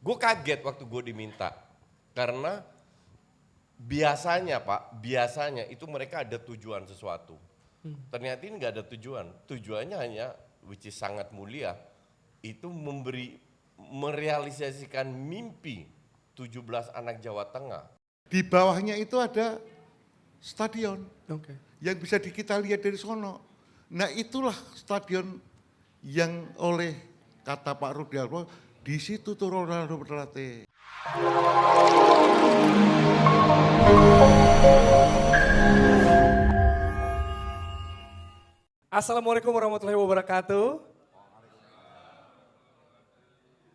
Gue kaget waktu gue diminta. Karena biasanya itu mereka ada tujuan sesuatu. Ternyata ini nggak ada tujuan. Tujuannya hanya, which is sangat mulia, itu merealisasikan mimpi 17 anak Jawa Tengah. Di bawahnya itu ada stadion Oke. yang bisa kita lihat dari sono. Nah itulah stadion yang oleh kata Pak Rudialto, di situ tuh Ronaldo berlatih. Assalamualaikum warahmatullahi wabarakatuh.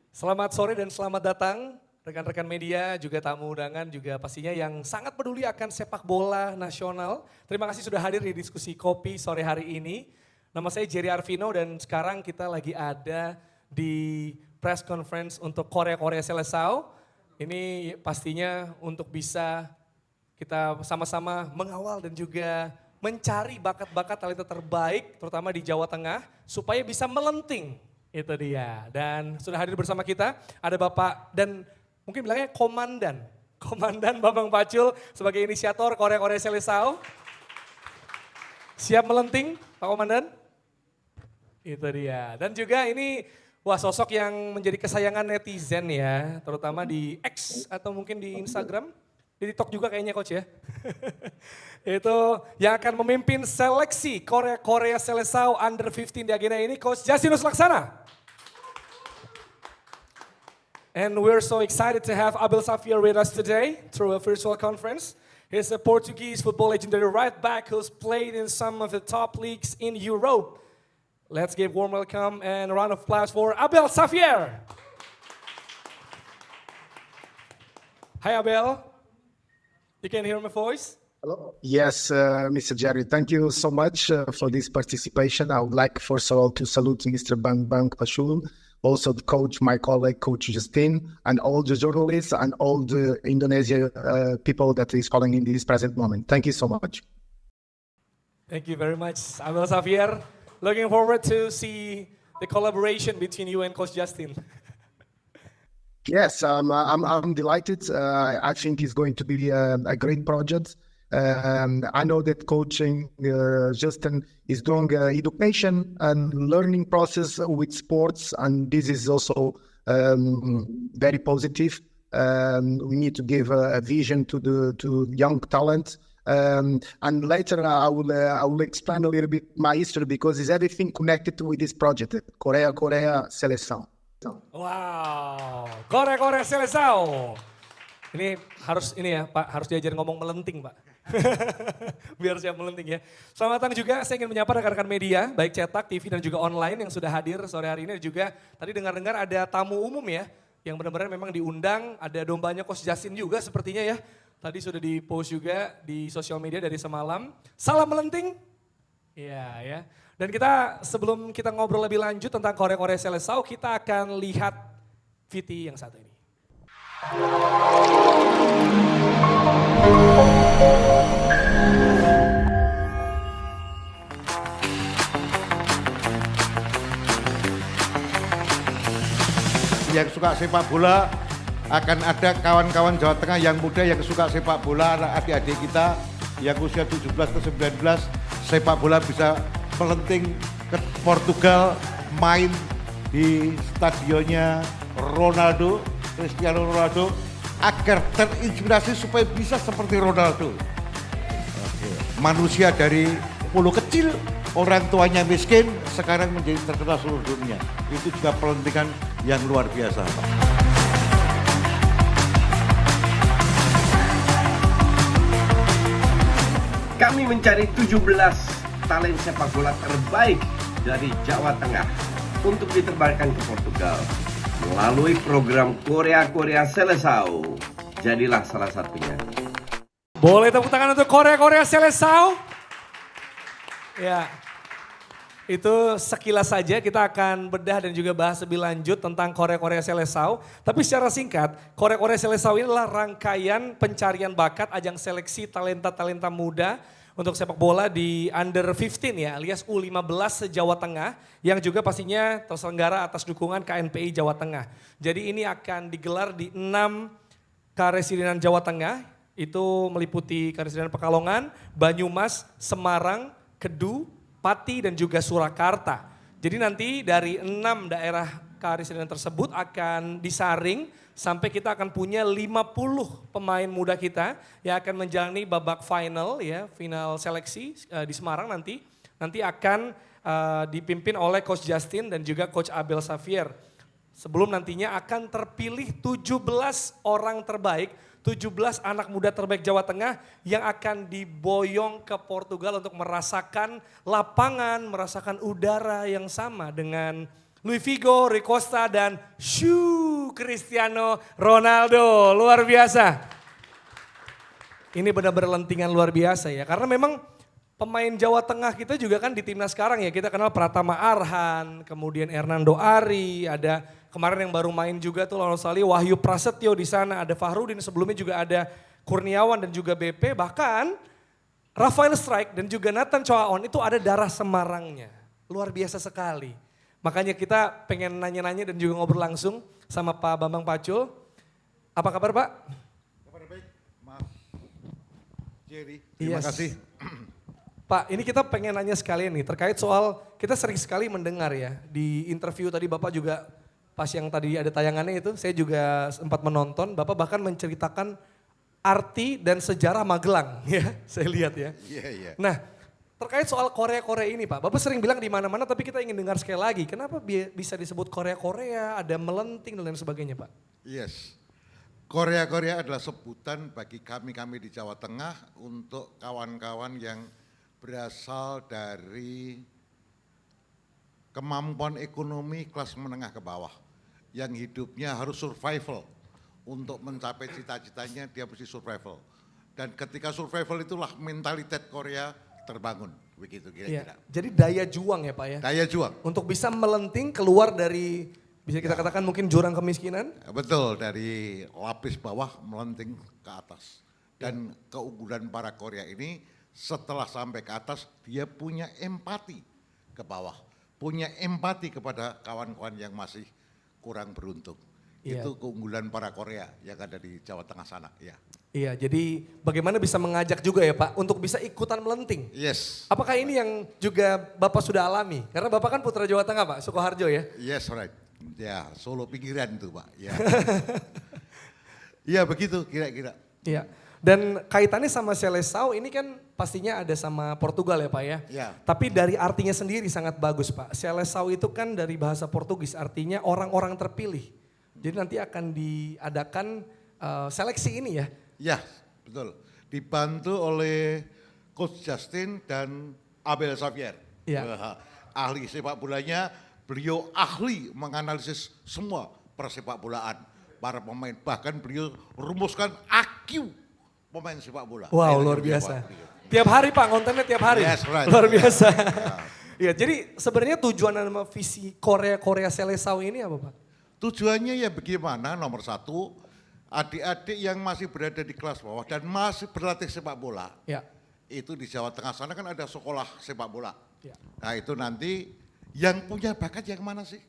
Selamat sore dan selamat datang rekan-rekan media, juga tamu undangan, juga pastinya yang sangat peduli akan sepak bola nasional. Terima kasih sudah hadir di diskusi kopi sore hari ini. Nama saya Jerry Arvino dan sekarang kita lagi ada di press conference untuk Korea Seleção. Ini pastinya untuk bisa kita sama-sama mengawal dan juga mencari bakat-bakat talenta terbaik terutama di Jawa Tengah supaya bisa melenting. Itu dia. Dan sudah hadir bersama kita ada Bapak dan mungkin bilangnya Komandan Bambang Pacul sebagai inisiator Korea Seleção. Siap melenting Pak Komandan? Itu dia. Dan juga ini wah sosok yang menjadi kesayangan netizen ya, terutama di X atau mungkin di Instagram, di TikTok juga kayaknya Coach ya. Itu yang akan memimpin seleksi Korea Seleção Under 15 di agenda ini Coach Justinus Laksana. And we're so excited to have Abel Xavier with us today through a virtual conference. He's a Portuguese football legendary right back who's played in some of the top leagues in Europe. Let's give warm welcome and a round of applause for Abel Xavier. Hi Abel, you can hear my voice? Hello. Yes, Mr. Jerry, thank you so much for this participation. I would like first of all to salute Mr. Bambang Pacul, also the coach, my colleague, Coach Justin, and all the journalists and all the Indonesia people that is calling in this present moment. Thank you so much. Thank you very much, Abel Xavier. Looking forward to see the collaboration between you and Coach Justin. Yes, I'm delighted. I think it's going to be a great project. I know that coaching Justin is doing education and learning process with sports, and this is also very positive. We need to give a vision to young talent. And later I will expand a little bit my history because it's everything connected with this project, Korea Seleção. Wow, Korea Seleção. Ini ya Pak, harus diajar ngomong melenting Pak. Biar siap melenting ya. Selamat datang juga, saya ingin menyapa rekan-rekan media, baik cetak, TV dan juga online yang sudah hadir sore hari ini. Juga tadi dengar-dengar ada tamu umum ya, yang benar-benar memang diundang, ada dombanya Coach Justin juga sepertinya ya. Tadi sudah di-post juga di sosial media dari semalam. Salam melenting. Iya ya. Dan sebelum kita ngobrol lebih lanjut tentang Korea Seleção, kita akan lihat VT yang satu ini. Yang suka sepak bola, akan ada kawan-kawan Jawa Tengah yang muda yang suka sepak bola, adik-adik kita yang usia 17 ke 19 sepak bola bisa melenting ke Portugal, main di stadionnya Cristiano Ronaldo agar terinspirasi supaya bisa seperti Ronaldo. Manusia dari pulau kecil, orang tuanya miskin, sekarang menjadi terkenal seluruh dunia. Itu juga pelentingan yang luar biasa. Kami mencari 17 talent sepak bola terbaik dari Jawa Tengah untuk diterbangkan ke Portugal melalui program Korea Seleção. Jadilah salah satunya. Boleh tepuk tangan untuk Korea Seleção. Ya, itu sekilas saja kita akan bedah dan juga bahas lebih lanjut tentang Korea Seleção. Tapi secara singkat, Korea Seleção ini adalah rangkaian pencarian bakat ajang seleksi talenta-talenta muda untuk sepak bola di under 15 ya alias U15 se-Jawa Tengah yang juga pastinya terselenggara atas dukungan KNPI Jawa Tengah. Jadi ini akan digelar di 6 Karesidenan Jawa Tengah, itu meliputi Karesidenan Pekalongan, Banyumas, Semarang, Kedu, Pati dan juga Surakarta. Jadi nanti dari 6 daerah Karesidenan tersebut akan disaring sampai kita akan punya 50 pemain muda kita yang akan menjalani babak final ya, final seleksi di Semarang nanti. Nanti akan dipimpin oleh Coach Justin dan juga Coach Abel Xavier. Sebelum nantinya akan terpilih 17 orang terbaik, 17 anak muda terbaik Jawa Tengah yang akan diboyong ke Portugal untuk merasakan lapangan, merasakan udara yang sama dengan Luis Figo, Rui Costa dan Cristiano Ronaldo. Luar biasa. Ini benar-benar lentingan luar biasa ya. Karena memang pemain Jawa Tengah kita juga kan di timnas sekarang ya. Kita kenal Pratama Arhan, kemudian Hernando Ari, ada kemarin yang baru main juga tuh lawan Australia Wahyu Prasetyo di sana, ada Fahrudin, sebelumnya juga ada Kurniawan dan juga BP. Bahkan Rafael Strike dan juga Nathan Choaon itu ada darah Semarangnya. Luar biasa sekali. Makanya kita pengen nanya-nanya dan juga ngobrol langsung sama Pak Bambang Pacul. Apa kabar Pak? Kabar baik, Mas Jerry. Terima Yes. kasih. Pak, ini kita pengen nanya sekalian nih terkait soal kita sering sekali mendengar ya di interview tadi Bapak juga pas yang tadi ada tayangannya itu saya juga sempat menonton, Bapak bahkan menceritakan arti dan sejarah Magelang ya, saya lihat ya. Iya, iya. Nah, terkait soal Korea-Korea ini Pak, Bapak sering bilang di mana-mana tapi kita ingin dengar sekali lagi, kenapa bisa disebut Korea-Korea, ada melenting dan lain sebagainya Pak? Yes. Korea-Korea adalah sebutan bagi kami-kami di Jawa Tengah untuk kawan-kawan yang berasal dari kemampuan ekonomi kelas menengah ke bawah. Yang hidupnya harus survival. Untuk mencapai cita-citanya dia mesti survival. Dan ketika survival itulah mentalitas Korea terbangun. Begitu kira-kira. Iya, jadi daya juang ya Pak ya? Daya juang. Untuk bisa melenting keluar dari bisa kita katakan mungkin jurang kemiskinan? Betul, dari lapis bawah melenting ke atas. Dan keunggulan para Korea ini setelah sampai ke atas dia punya empati ke bawah. Punya empati kepada kawan-kawan yang masih kurang beruntung. Iya. Itu keunggulan para Korea yang ada di Jawa Tengah sana. Ya. Iya, jadi bagaimana bisa mengajak juga ya Pak untuk bisa ikutan melenting? Yes. Apakah ini yang juga Bapak sudah alami? Karena Bapak kan putra Jawa Tengah Pak, Sukoharjo ya? Yes, right. Ya, Solo pinggiran itu Pak. Ya. Iya begitu kira-kira. Iya. Dan kaitannya sama Seleção ini kan pastinya ada sama Portugal ya Pak ya? Ya. Tapi dari artinya sendiri sangat bagus Pak. Seleção itu kan dari bahasa Portugis artinya orang-orang terpilih. Jadi nanti akan diadakan seleksi ini ya? Ya, betul. Dibantu oleh Coach Justin dan Abel Xavier. Iya. Ahli sepak bolanya, beliau ahli menganalisis semua persepak bolaan. Para pemain, bahkan beliau rumuskan IQ pemain sepak bola. Wow, Itu luar beliau biasa. buat beliau. Tiap hari Pak, kontennya tiap hari? Yes, right. Luar biasa. Ya. Iya, jadi sebenarnya tujuan nama visi Korea Seleção ini apa Pak? Tujuannya ya bagaimana nomor satu, adik-adik yang masih berada di kelas bawah dan masih berlatih sepak bola. Ya. Itu di Jawa Tengah sana kan ada sekolah sepak bola. Ya. Nah itu nanti yang punya bakat yang mana sih?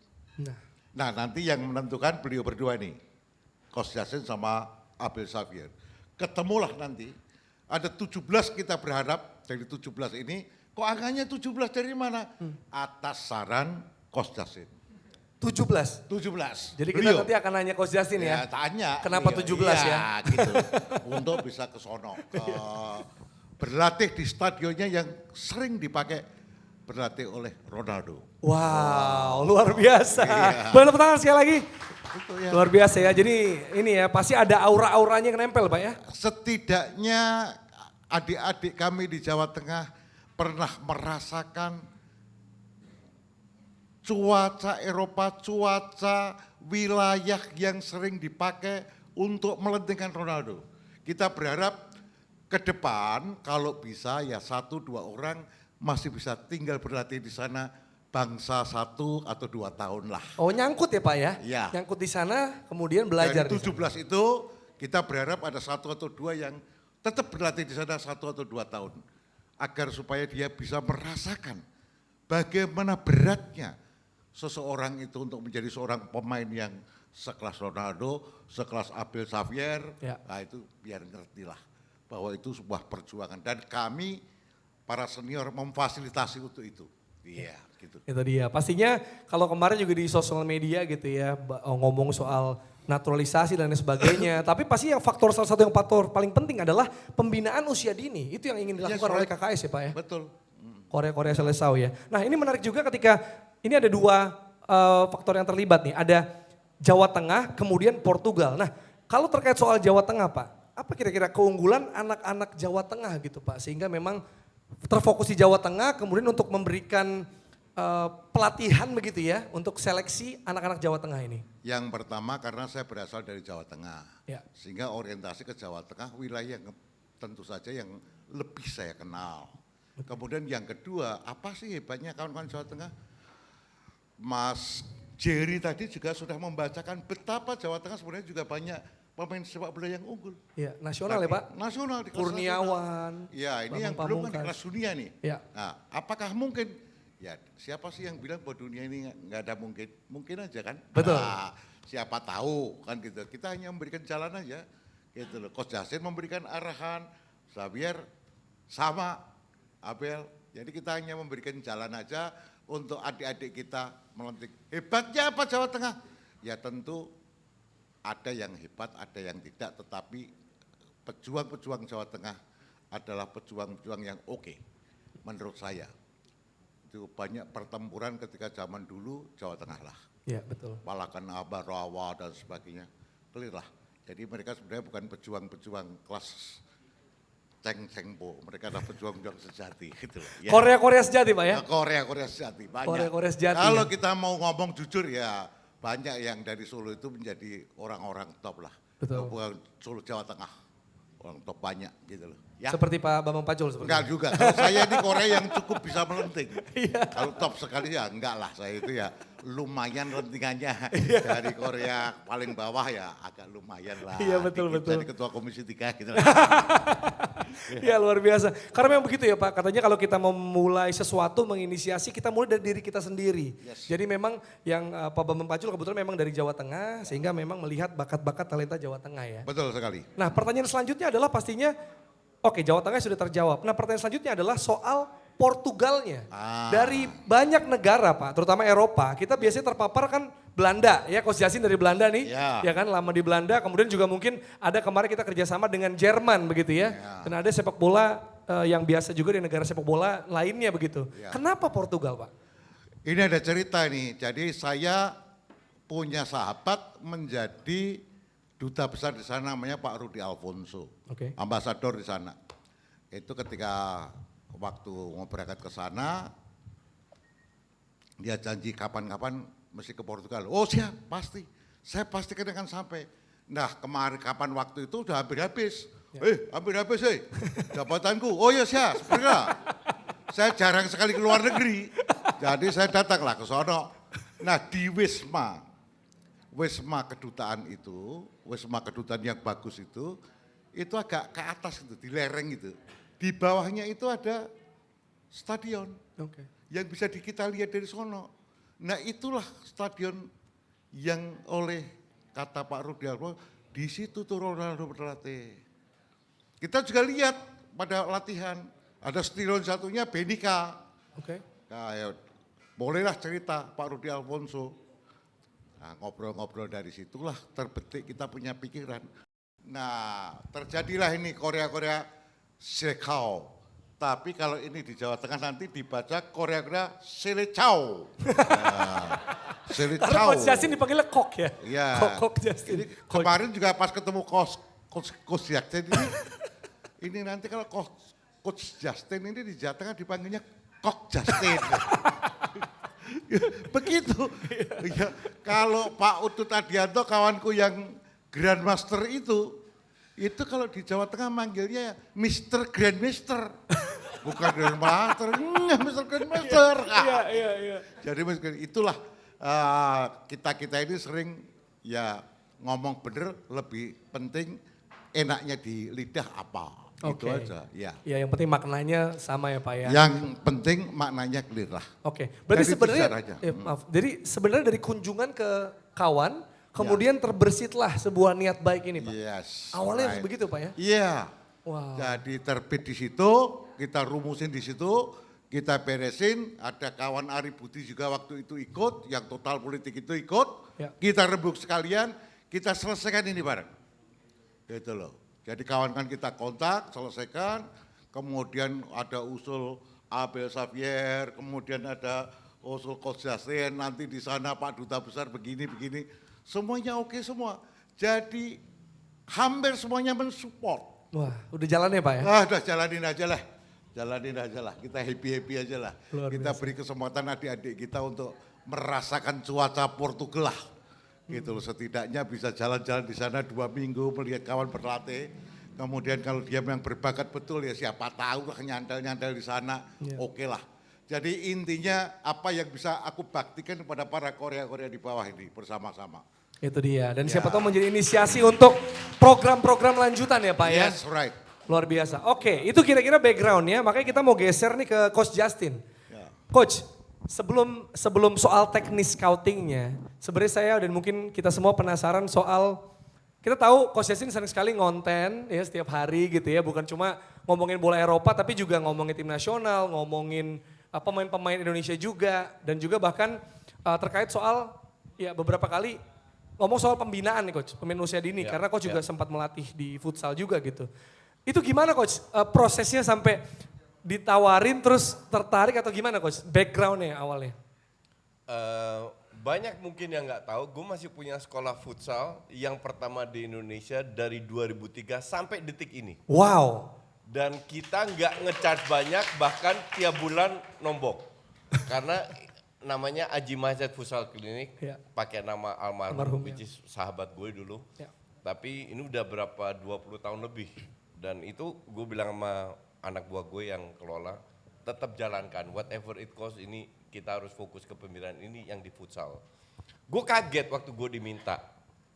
Nah nanti yang menentukan beliau berdua nih, Coach Justin sama Abel Xavier. Ketemulah nanti, ada 17 kita berharap dari 17 ini, kok angkanya 17 dari mana? Atas saran Coach Justin. 17? 17. Jadi kita nanti akan nanya Coach Justin ya? Tanya. Kenapa 17 ya? Iya gitu, untuk bisa ke sono. Berlatih di stadionnya yang sering dipakai berlatih oleh Ronaldo. Wow, luar biasa. Iya. Boleh tepuk tangan sekali lagi? Betul ya. Luar biasa ya, jadi ini ya pasti ada aura-auranya yang nempel Pak ya? Setidaknya adik-adik kami di Jawa Tengah pernah merasakan cuaca Eropa, cuaca wilayah yang sering dipakai untuk melentingkan Ronaldo. Kita berharap ke depan kalau bisa ya 1-2 orang masih bisa tinggal berlatih di sana bangsa 1 atau 2 tahun lah. Oh nyangkut ya Pak ya? Iya. Nyangkut di sana kemudian belajar Dari di sana. 17 itu kita berharap ada 1 atau 2 yang tetap berlatih di sana 1 atau 2 tahun. agar supaya dia bisa merasakan bagaimana beratnya seseorang itu untuk menjadi seorang pemain yang sekelas Ronaldo, sekelas Abel Xavier, Ya. nah itu biar ngertilah bahwa itu sebuah perjuangan dan kami para senior memfasilitasi untuk itu. Iya, gitu. Itu dia. Pastinya kalau kemarin juga di sosial media gitu ya ngomong soal naturalisasi dan lain sebagainya. Tapi pasti yang salah satu yang faktor paling penting adalah pembinaan usia dini. Itu yang ingin dilakukan Yes, oleh right. KKS ya Pak ya. Betul. Korea Selesaw ya. Nah ini menarik juga ketika ini ada dua faktor yang terlibat nih. Ada Jawa Tengah kemudian Portugal. Nah kalau terkait soal Jawa Tengah Pak, apa kira-kira keunggulan anak-anak Jawa Tengah gitu Pak? Sehingga memang terfokus di Jawa Tengah kemudian untuk memberikan pelatihan begitu ya untuk seleksi anak-anak Jawa Tengah ini. Yang pertama karena saya berasal dari Jawa Tengah, Ya. sehingga orientasi ke Jawa Tengah wilayah yang tentu saja yang lebih saya kenal. Kemudian yang kedua, apa sih hebatnya kawan-kawan Jawa Tengah? Mas Jerry tadi juga sudah membacakan betapa Jawa Tengah sebenarnya juga banyak pemain sepak bola yang unggul. Ya, nasional ya Pak? Nasional di kelas Kurniawan. nasional. Ya, ini yang Bambang belum kan di Pamungkas. kelas dunia nih. Ya. Nah, apakah mungkin? Ya, siapa sih yang bilang bahwa dunia ini nggak ada mungkin? Mungkin aja kan? Betul. Nah, siapa tahu kan gitu. Kita hanya memberikan jalan aja. Gitu loh. Coach Justin memberikan arahan, Xavier sama, Abel. Jadi kita hanya memberikan jalan aja untuk adik-adik kita melantik. Hebatnya apa Jawa Tengah? Ya tentu ada yang hebat, ada yang tidak, tetapi pejuang-pejuang Jawa Tengah adalah pejuang-pejuang yang oke, menurut saya. Itu banyak pertempuran ketika zaman dulu Jawa Tengah lah. Ya betul. Palakan Abarawa dan sebagainya, clear lah. Jadi mereka sebenarnya bukan pejuang-pejuang kelas ceng-cengpo, mereka adalah pejuang-pejuang sejati gitu loh. Ya. Korea sejati Pak ya? Korea sejati, banyak. Korea sejati. Kalau Ya? kita mau ngomong jujur ya banyak yang dari Solo itu menjadi orang-orang top lah. Betul. Bukan Solo Jawa Tengah, orang top banyak gitu loh. Ya. Seperti Pak Bambang Pacul seperti Enggak itu. juga, kalau saya ini Korea yang cukup bisa melenting. Iya. Kalau top sekali ya enggak lah, saya itu ya lumayan lentingannya Iya. dari Korea paling bawah ya agak lumayan lah. Iya, betul, Dikit betul. Jadi ketua komisi 3 gitu. Ya luar biasa. Karena memang begitu ya Pak, katanya kalau kita mau mulai sesuatu, menginisiasi, kita mulai dari diri kita sendiri. Yes. Jadi memang yang Pak Bambang Pacul kebetulan memang dari Jawa Tengah, sehingga memang melihat bakat-bakat talenta Jawa Tengah ya. Betul sekali. Nah pertanyaan selanjutnya adalah pastinya, oke Jawa Tengah sudah terjawab. Nah pertanyaan selanjutnya adalah soal Portugalnya. Dari banyak negara Pak, terutama Eropa, kita biasanya terpapar kan Belanda ya, Coach Justin dari Belanda nih, ya kan lama di Belanda. Kemudian juga mungkin ada kemarin kita kerjasama dengan Jerman begitu ya. Dan ada sepak bola yang biasa juga di negara sepak bola lainnya begitu. Kenapa Portugal Pak? Ini ada cerita nih, jadi saya punya sahabat menjadi duta besar di sana namanya Pak Rudi Alfonso, Oke. ambasador di sana. Itu ketika waktu mau berangkat ke sana, dia janji kapan-kapan mesti ke Portugal. Oh siap, pasti. Saya pastikan akan sampai. Nah kemarin kapan waktu itu udah hampir habis. Hampir habis jabatanku. Oh ya siap, segera. Saya jarang sekali ke luar negeri. Jadi saya datanglah ke sono. Nah di Wisma kedutaan itu, Wisma kedutaan yang bagus itu agak ke atas itu, di lereng itu. Di bawahnya itu ada stadion yang bisa kita lihat dari sono. Nah itulah stadion yang oleh kata Pak Rudi Alfonso, di situ tuh Ronaldo berlatih. Kita juga lihat pada latihan, ada stadion satunya Benika. Nah, ya, bolehlah cerita Pak Rudi Alfonso. Nah, ngobrol-ngobrol dari situlah terbetik kita punya pikiran. Nah, terjadilah ini Korea Sekau. Tapi kalau ini di Jawa Tengah nanti dibaca Korea Selecau. Nah, Selecau. Karena Coach Justin dipanggilnya Kok ya? Iya. Kok Justin. Ini kemarin juga pas ketemu Coach Justin ini nanti kalau Coach Justin ini di Jawa Tengah dipanggilnya Kok Justin. Begitu. Ya, kalau Pak Utut Adianto kawanku yang Grandmaster itu kalau di Jawa Tengah manggilnya Mr. Grandmaster. Bukan Grandmaster, Mr. Grandmaster. Iya. Jadi itulah kita ini sering ya ngomong bener lebih penting enaknya di lidah apa. Itu Oke. aja, ya. Ya yang penting maknanya sama ya Pak ya. Yang penting maknanya clear lah. Oke, berarti Jadi sebenarnya, besar aja. maaf, jadi sebenarnya dari kunjungan ke kawan, kemudian terbersitlah sebuah niat baik ini Pak. Yes. Awalnya right. begitu Pak ya? Iya. Wow. Jadi terbit di situ, kita rumusin di situ, kita beresin. Ada kawan Ari Budi juga waktu itu ikut, yang total politik itu ikut. Ya. Kita rebuk sekalian, kita selesaikan ini bareng. Gitu loh. Jadi kawan kan kita kontak, selesaikan. Kemudian ada usul Abel Xavier, kemudian ada usul Coach Justin, nanti di sana Pak Duta Besar begini-begini. Semuanya oke semua. Jadi hampir semuanya mensupport. Wah, udah jalan ya Pak ya? Udah jalanin aja lah. Jalanin aja lah. Kita happy-happy aja lah. Luar Kita biasa. beri kesempatan adik-adik kita untuk merasakan cuaca Portugal lah. Gitu loh, setidaknya bisa jalan-jalan di sana 2 minggu melihat kawan berlatih. Kemudian kalau dia yang berbakat betul ya siapa tahu lah nyantel-nyantel di sana. Iya. Oke lah. Jadi intinya apa yang bisa aku baktikan kepada para Korea-Korea di bawah ini bersama-sama. Itu dia, dan Ya. siapa tahu menjadi inisiasi untuk program-program lanjutan ya Pak ya? Yes, right. Luar biasa. Oke, itu kira-kira backgroundnya, makanya kita mau geser nih ke Coach Justin. Ya. Coach, sebelum soal teknis scoutingnya, sebenarnya saya dan mungkin kita semua penasaran soal, kita tahu Coach Justin sering sekali ngonten ya setiap hari gitu ya, bukan cuma ngomongin bola Eropa tapi juga ngomongin tim nasional, ngomongin pemain-pemain Indonesia juga, dan juga bahkan terkait soal ya beberapa kali ngomong soal pembinaan nih Coach, pemain usia dini, karena Coach juga sempat melatih di futsal juga gitu. Itu gimana Coach prosesnya sampai ditawarin terus tertarik atau gimana Coach backgroundnya awalnya? Banyak mungkin yang nggak tahu, gue masih punya sekolah futsal yang pertama di Indonesia dari 2003 sampai detik ini. Wow. Dan kita nggak ngecharge banyak, bahkan tiap bulan nombok. Karena namanya Aji Mazet Futsal Clinic, Ya. pakai nama almarhum, Almarhum, which is sahabat gue dulu. Ya. Tapi ini udah berapa 20 tahun lebih. Dan itu gue bilang sama anak buah gue yang kelola, tetap jalankan, whatever it costs, ini kita harus fokus ke pembinaan ini yang di futsal. Gue kaget waktu gue diminta,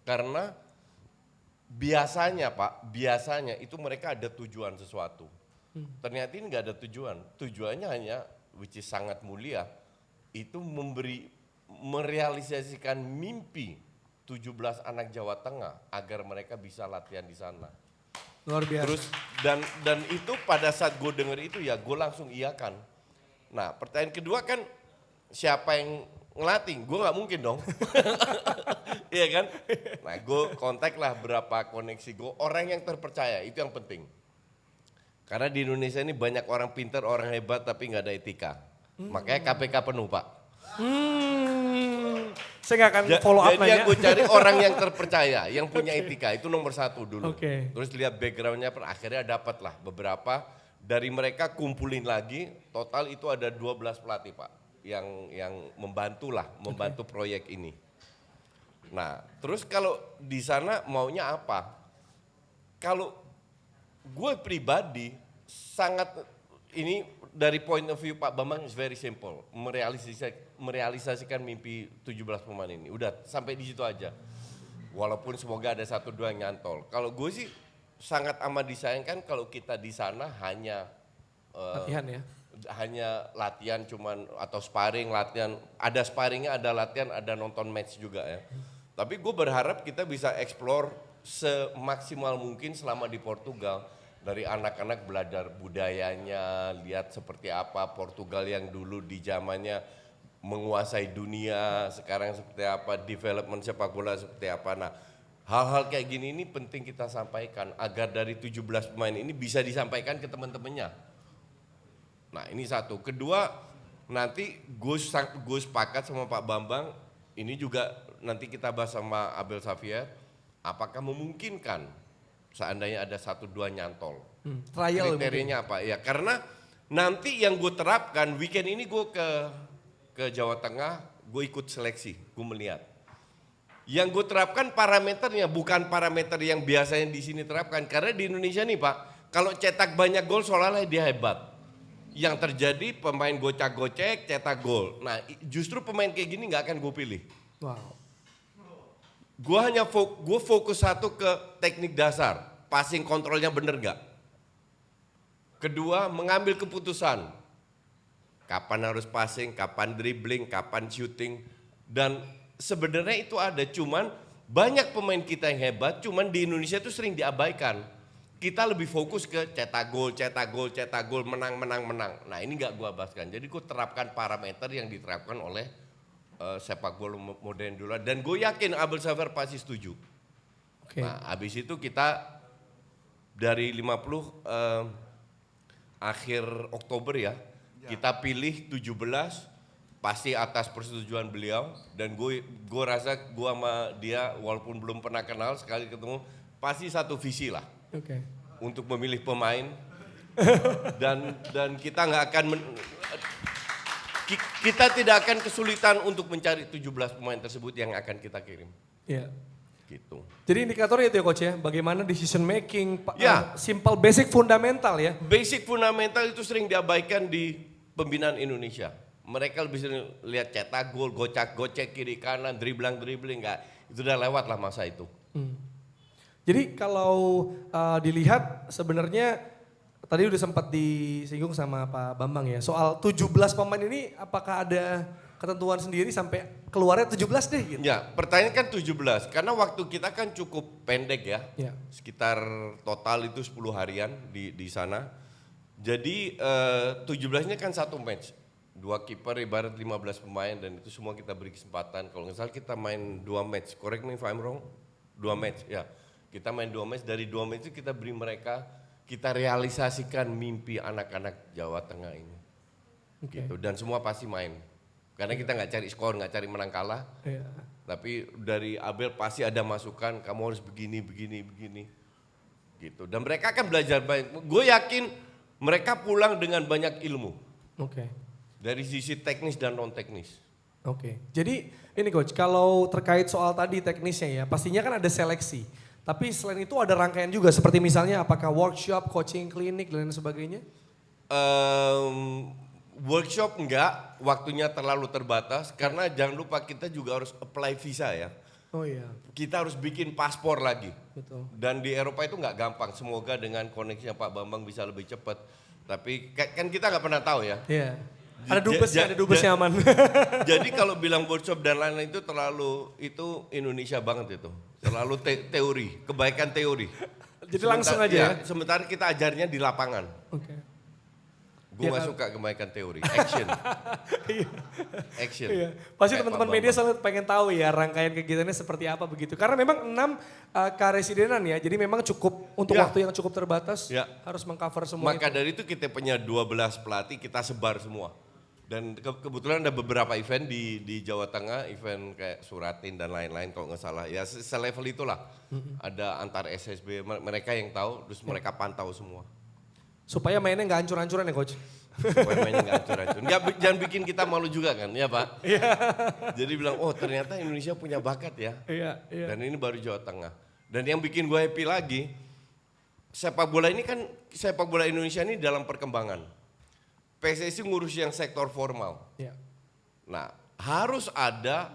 karena biasanya Pak, biasanya itu mereka ada tujuan sesuatu. Ternyata ini nggak ada tujuan, tujuannya hanya, which is sangat mulia, itu merealisasikan mimpi 17 anak Jawa Tengah agar mereka bisa latihan di sana. Luar biasa. Terus dan itu pada saat gue denger itu ya gue langsung iyakan. Nah pertanyaan kedua kan siapa yang ngelatih? Gue nggak mungkin dong. Iya kan? Nah gue kontak lah berapa koneksi gue, orang yang terpercaya itu yang penting. Karena di Indonesia ini banyak orang pintar, orang hebat tapi nggak ada etika. Makanya KPK penuh Pak. Saya nggak akan follow up Jadi yang nanya. gue cari orang yang terpercaya, yang punya etika, itu nomor 1 dulu. Oke. Terus lihat backgroundnya, akhirnya dapat lah beberapa, dari mereka kumpulin lagi, total itu ada 12 pelatih Pak, yang membantu lah, membantu proyek ini. Nah terus kalau di sana maunya apa? Kalau gue pribadi sangat, ini dari point of view Pak Bambang is very simple, merealisasikan mimpi 17 pemain ini. Udah sampai di situ aja. Walaupun semoga ada 1-2 yang nyantol. Kalau gue sih sangat amat disayangkan kalau kita di sana hanya Latihan ya. hanya latihan cuman atau sparring, latihan, ada sparringnya, ada latihan, ada nonton match juga ya. Tapi gue berharap kita bisa explore semaksimal mungkin selama di Portugal. Dari anak-anak belajar budayanya, lihat seperti apa Portugal yang dulu di zamannya menguasai dunia, sekarang seperti apa, development sepak bola seperti apa. Nah, hal-hal kayak gini ini penting kita sampaikan agar dari 17 pemain ini bisa disampaikan ke teman-temannya. Nah, ini satu. Kedua, nanti gue sepakat sama Pak Bambang, ini juga nanti kita bahas sama Abel Xavier, apakah memungkinkan seandainya ada 1-2 nyantol. Trial kriterianya apa? Ya karena nanti yang gue terapkan weekend ini gue ke Jawa Tengah, gue ikut seleksi, gue melihat. Yang gue terapkan parameternya bukan parameter yang biasanya di sini terapkan. Karena di Indonesia nih Pak, kalau cetak banyak gol seolah-olah dia hebat. Yang terjadi pemain gocek-gocek cetak gol. Nah justru pemain kayak gini nggak akan gue pilih. Wow. Gue hanya fokus satu ke teknik dasar, passing kontrolnya bener gak? Kedua, mengambil keputusan. Kapan harus passing, kapan dribbling, kapan shooting. Dan sebenarnya itu ada, cuman banyak pemain kita yang hebat, cuman di Indonesia itu sering diabaikan. Kita lebih fokus ke cetak gol, menang. Nah ini gak gua bahaskan. Jadi gua terapkan parameter yang diterapkan oleh sepak bola modern dulu. Dan gue yakin Abel Safar pasti setuju. Oke. Nah habis itu kita dari 50 akhir Oktober ya, kita pilih 17 pasti atas persetujuan beliau. Dan gue rasa gue sama dia walaupun belum pernah kenal, sekali ketemu pasti satu visi lah. Oke. Untuk memilih pemain dan kita nggak akan kita tidak akan kesulitan untuk mencari 17 pemain tersebut yang akan kita kirim. Iya. Gitu. Jadi indikatornya itu ya coach ya, bagaimana decision making, Ya. simple basic fundamental ya. Basic fundamental itu sering diabaikan di pembinaan Indonesia. Mereka lebih sering lihat cetak gol, gocek kiri kanan, dribbling nggak. Itu udah lewat lah masa itu. Jadi kalau dilihat sebenarnya tadi udah sempat disinggung sama Pak Bambang ya, soal 17 pemain ini apakah ada ketentuan sendiri sampai keluarnya 17 deh gitu? Ya, pertanyaan kan 17, karena waktu kita kan cukup pendek ya, Ya. sekitar total itu 10 harian di sana. Jadi 17-nya kan satu match, 2 kiper ibarat 15 pemain dan itu semua kita beri kesempatan. Kalau nggak salah kita main 2 match, correct me if I'm wrong, 2 match ya. Kita main 2 match, dari 2 match itu kita beri mereka, kita realisasikan mimpi anak-anak Jawa Tengah ini. Oke. Gitu. Dan semua pasti main. Karena kita nggak cari skor, nggak cari menang kalah. Iya. Tapi dari Abel pasti ada masukan, kamu harus begini. Gitu. Dan mereka akan belajar banyak. Gue yakin mereka pulang dengan banyak ilmu. Oke. Dari sisi teknis dan non teknis. Oke. Jadi ini coach, kalau terkait soal tadi teknisnya ya, pastinya kan ada seleksi. Tapi selain itu ada rangkaian juga seperti misalnya apakah workshop, coaching, klinik dan lain sebagainya? Workshop enggak, waktunya terlalu terbatas karena jangan lupa kita juga harus apply visa ya. Oh iya, Kita harus bikin paspor lagi. betul. Dan di Eropa itu nggak gampang, semoga dengan koneksinya Pak Bambang bisa lebih cepat. Tapi kan kita nggak pernah tahu ya. Iya. Ada dubesnya aman. Jadi kalau bilang workshop dan lain-lain itu Indonesia banget itu. Terlalu teori, kebaikan teori. Jadi langsung aja ya. Sementara kita ajarnya di lapangan. Oke. Gue Ya, nggak suka kebaikan teori, action. Action. Iya. Pasti Kayak teman-teman Pak media Bambang. selalu pengen tahu ya rangkaian kegiatannya seperti apa begitu. Karena memang 6 karesidenan ya, jadi memang cukup untuk Ya. waktu yang cukup terbatas Ya. harus mengcover semua Maka itu. dari itu kita punya 12 pelatih, kita sebar semua. Dan kebetulan ada beberapa event di Jawa Tengah, event kayak Suratin dan lain-lain kalau nggak salah. Ya selevel itulah. Ada antar SSB, mereka yang tahu, terus mereka pantau semua. Supaya mainnya nggak hancur-hancuran ya coach. Supaya mainnya nggak hancur-hancur. Jangan bikin kita malu juga kan, ya Pak? Jadi bilang, oh ternyata Indonesia punya bakat ya. Iya, iya. Dan ini baru Jawa Tengah. Dan yang bikin gue happy lagi, sepak bola Indonesia ini dalam perkembangan. PSSI ngurus yang sektor formal. Iya. Nah, harus ada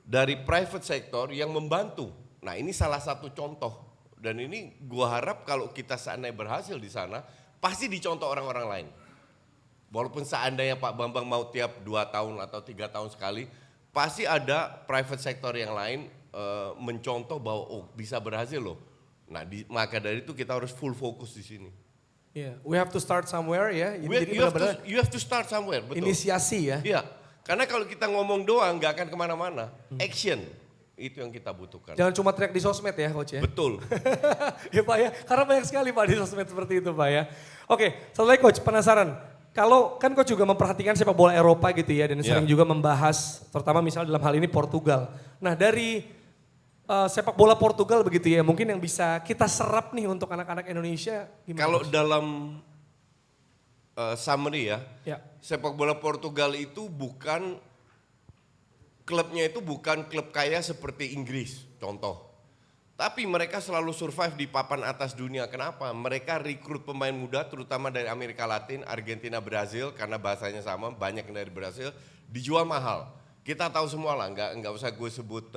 dari private sector yang membantu. Nah, ini salah satu contoh. Dan ini gua harap kalau kita seandainya berhasil di sana, pasti dicontoh orang-orang lain. Walaupun seandainya Pak Bambang mau tiap 2 tahun atau 3 tahun sekali, pasti ada private sector yang lain mencontoh bahwa oh bisa berhasil loh. Nah, maka dari itu kita harus full fokus di sini. Iya, we have to start somewhere ya. Jadi You have to start somewhere, betul. inisiasi ya. Iya, karena kalau kita ngomong doang nggak akan kemana-mana. Action, itu yang kita butuhkan. Jangan cuma teriak di sosmed ya coach ya. Betul. Ya Pak ya, karena banyak sekali Pak di sosmed seperti itu Pak ya. Oke, satu lagi coach, penasaran. Kalau kan coach juga memperhatikan sepak bola Eropa gitu ya, dan sering juga membahas, terutama misalnya dalam hal ini Portugal. Nah dari sepak bola Portugal begitu ya, mungkin yang bisa kita serap nih untuk anak-anak Indonesia gimana? Kalau coach? dalam summary ya, Ya, sepak bola Portugal itu klubnya itu bukan klub kaya seperti Inggris, contoh. Tapi mereka selalu survive di papan atas dunia. Kenapa? Mereka rekrut pemain muda terutama dari Amerika Latin, Argentina, Brazil karena bahasanya sama, banyak yang dari Brazil, dijual mahal. Kita tahu semua lah, nggak usah gue sebut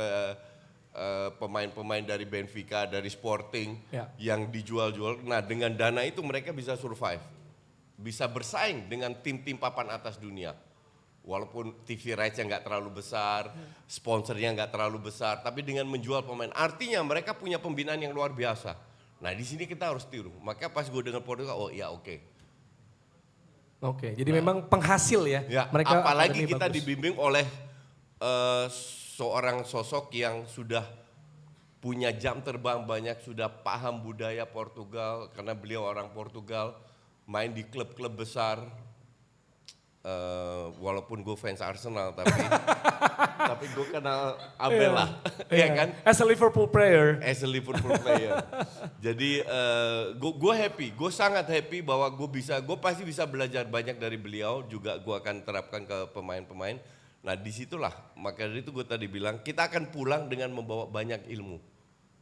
pemain-pemain dari Benfica, dari Sporting Ya. yang dijual-jual. Nah, dengan dana itu mereka bisa survive, bisa bersaing dengan tim-tim papan atas dunia. Walaupun TV rights-nya nggak terlalu besar, sponsornya nggak terlalu besar, tapi dengan menjual pemain, artinya mereka punya pembinaan yang luar biasa. Nah, di sini kita harus tiru. Maka pas gue dengar Portugal, oh iya oke. Oke, jadi memang penghasil ya. Ya, Mereka apalagi akademi kita bagus. dibimbing oleh seorang sosok yang sudah punya jam terbang banyak, sudah paham budaya Portugal karena beliau orang Portugal, main di klub-klub besar. Walaupun gue fans Arsenal tapi gue kenal Abel lah, ya kan? As a Liverpool player. As a Liverpool player. Jadi gue happy, gue sangat happy bahwa gue pasti bisa belajar banyak dari beliau, juga gue akan terapkan ke pemain-pemain. Nah disitulah, maka dari itu gue tadi bilang kita akan pulang dengan membawa banyak ilmu,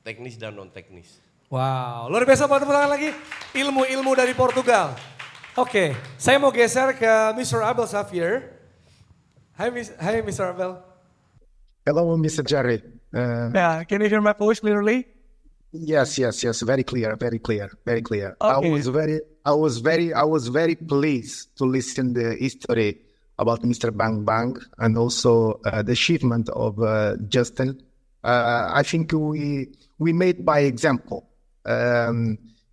teknis dan non teknis. Wow, luar biasa, tepuk tangan lagi. Ilmu-ilmu dari Portugal. Oke, saya mau geser ke Mr. Abel Xavier. Hai Mr. Abel. Hello, Mr. Jerry. Yeah, can you hear my voice clearly? Yes. Very clear. Okay. I was very pleased to listen the history about Mr. Bang Bang and also the achievement of Justin. I think we made by example.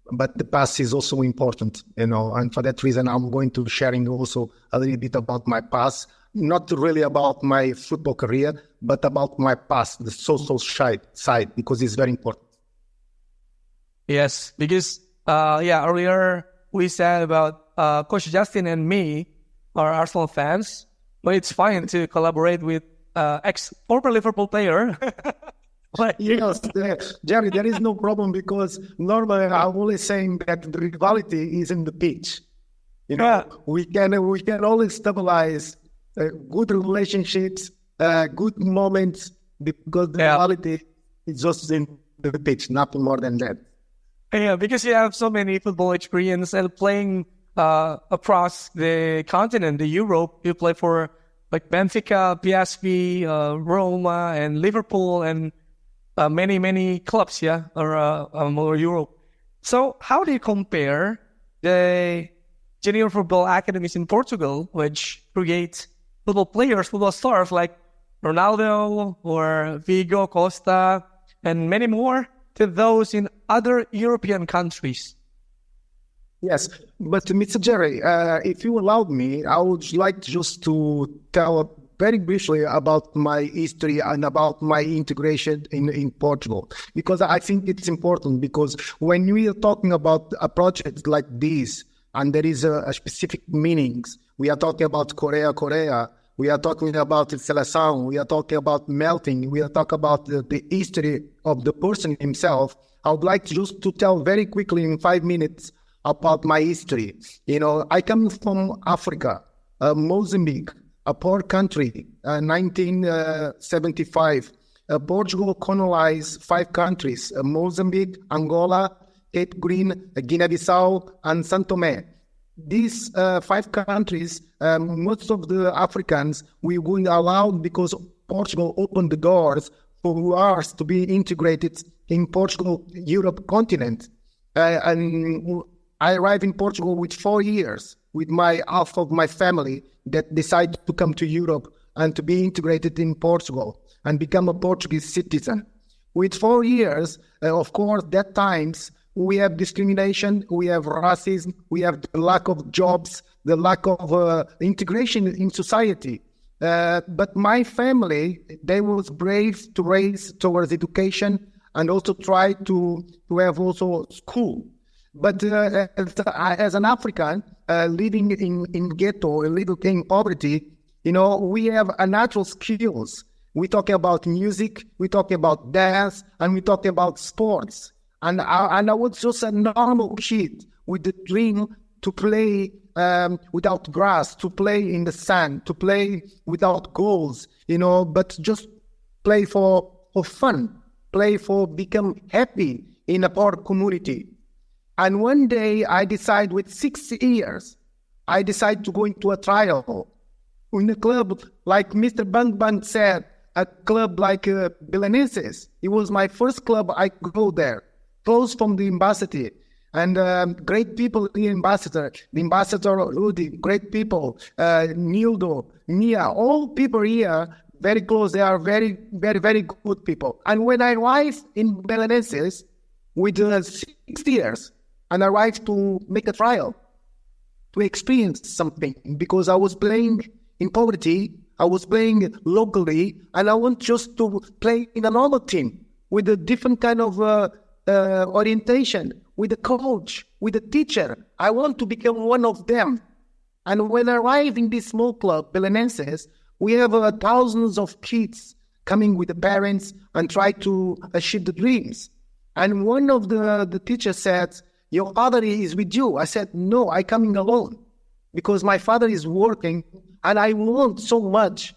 But the past is also important, and for that reason, I'm going to sharing also a little bit about my past, not really about my football career, but about my past, the social side, because it's very important. Yes, because earlier we said about Coach Justin and me are Arsenal fans, but it's fine to collaborate with ex-former Liverpool player. Yes, Jerry, there is no problem because normally I'm always saying that the rivalry is in the pitch. We can always stabilize good relationships, good moments because the rivalry is just in the pitch, nothing more than that. Yeah, because you have so many football experience and playing across the continent, the Europe. You play for like Benfica, PSV, Roma, and Liverpool, and many clubs, or Europe. So how do you compare the junior football academies in Portugal, which create football players, football stars like Ronaldo or Vigo Costa, and many more, to those in other European countries? Yes, but Mr. Jerry, if you allowed me, I would like just to tell very briefly about my history and about my integration in Portugal, because I think it's important, because when we are talking about a project like this, and there is a specific meanings, we are talking about Korea, we are talking about Seleção, we are talking about melting, we are talking about the history of the person himself. I would like just to tell very quickly in 5 minutes about my history. I come from Africa, Mozambique, a poor country, 1975. Portugal colonized 5 countries, Mozambique, Angola, Cape Green, Guinea-Bissau, and São Tomé. These 5 countries, most of the Africans, we weren't allowed because Portugal opened the doors for us to be integrated in Portugal, Europe continent. And I arrived in Portugal with 4 years, with half of my family that decided to come to Europe and to be integrated in Portugal and become a Portuguese citizen. With 4 years, of course, that times we have discrimination, we have racism, we have the lack of jobs, the lack of integration in society. But my family, they was brave to raise towards education and also try to have also school. But as an African living in ghetto, living in poverty, we have a natural skills. We talk about music, we talk about dance, and we talk about sports. And I was just a normal kid with the dream to play without grass, to play in the sand, to play without goals, but just play for fun, play for become happy in a poor community. And one day I decide with 6 years, I decide to go into a trial in a club, like Mr. Bang Bang said, a club like Belenenses. It was my first club. I go there, close from the ambassador. And great people in ambassador, the ambassador Rudy, great people, Nildo, Mia, all people here, very close. They are very, very, very good people. And when I arrived in Belenenses with 6 years, and arrived to make a trial, to experience something, because I was playing in poverty, I was playing locally, and I want just to play in a normal team with a different kind of orientation, with a coach, with a teacher. I want to become one of them. And when I arrived in this small club, Belenenses, we have thousands of kids coming with the parents and try to achieve the dreams. And one of the teachers said, "Your father is with you." I said, "No, I'm coming alone because my father is working and I want so much,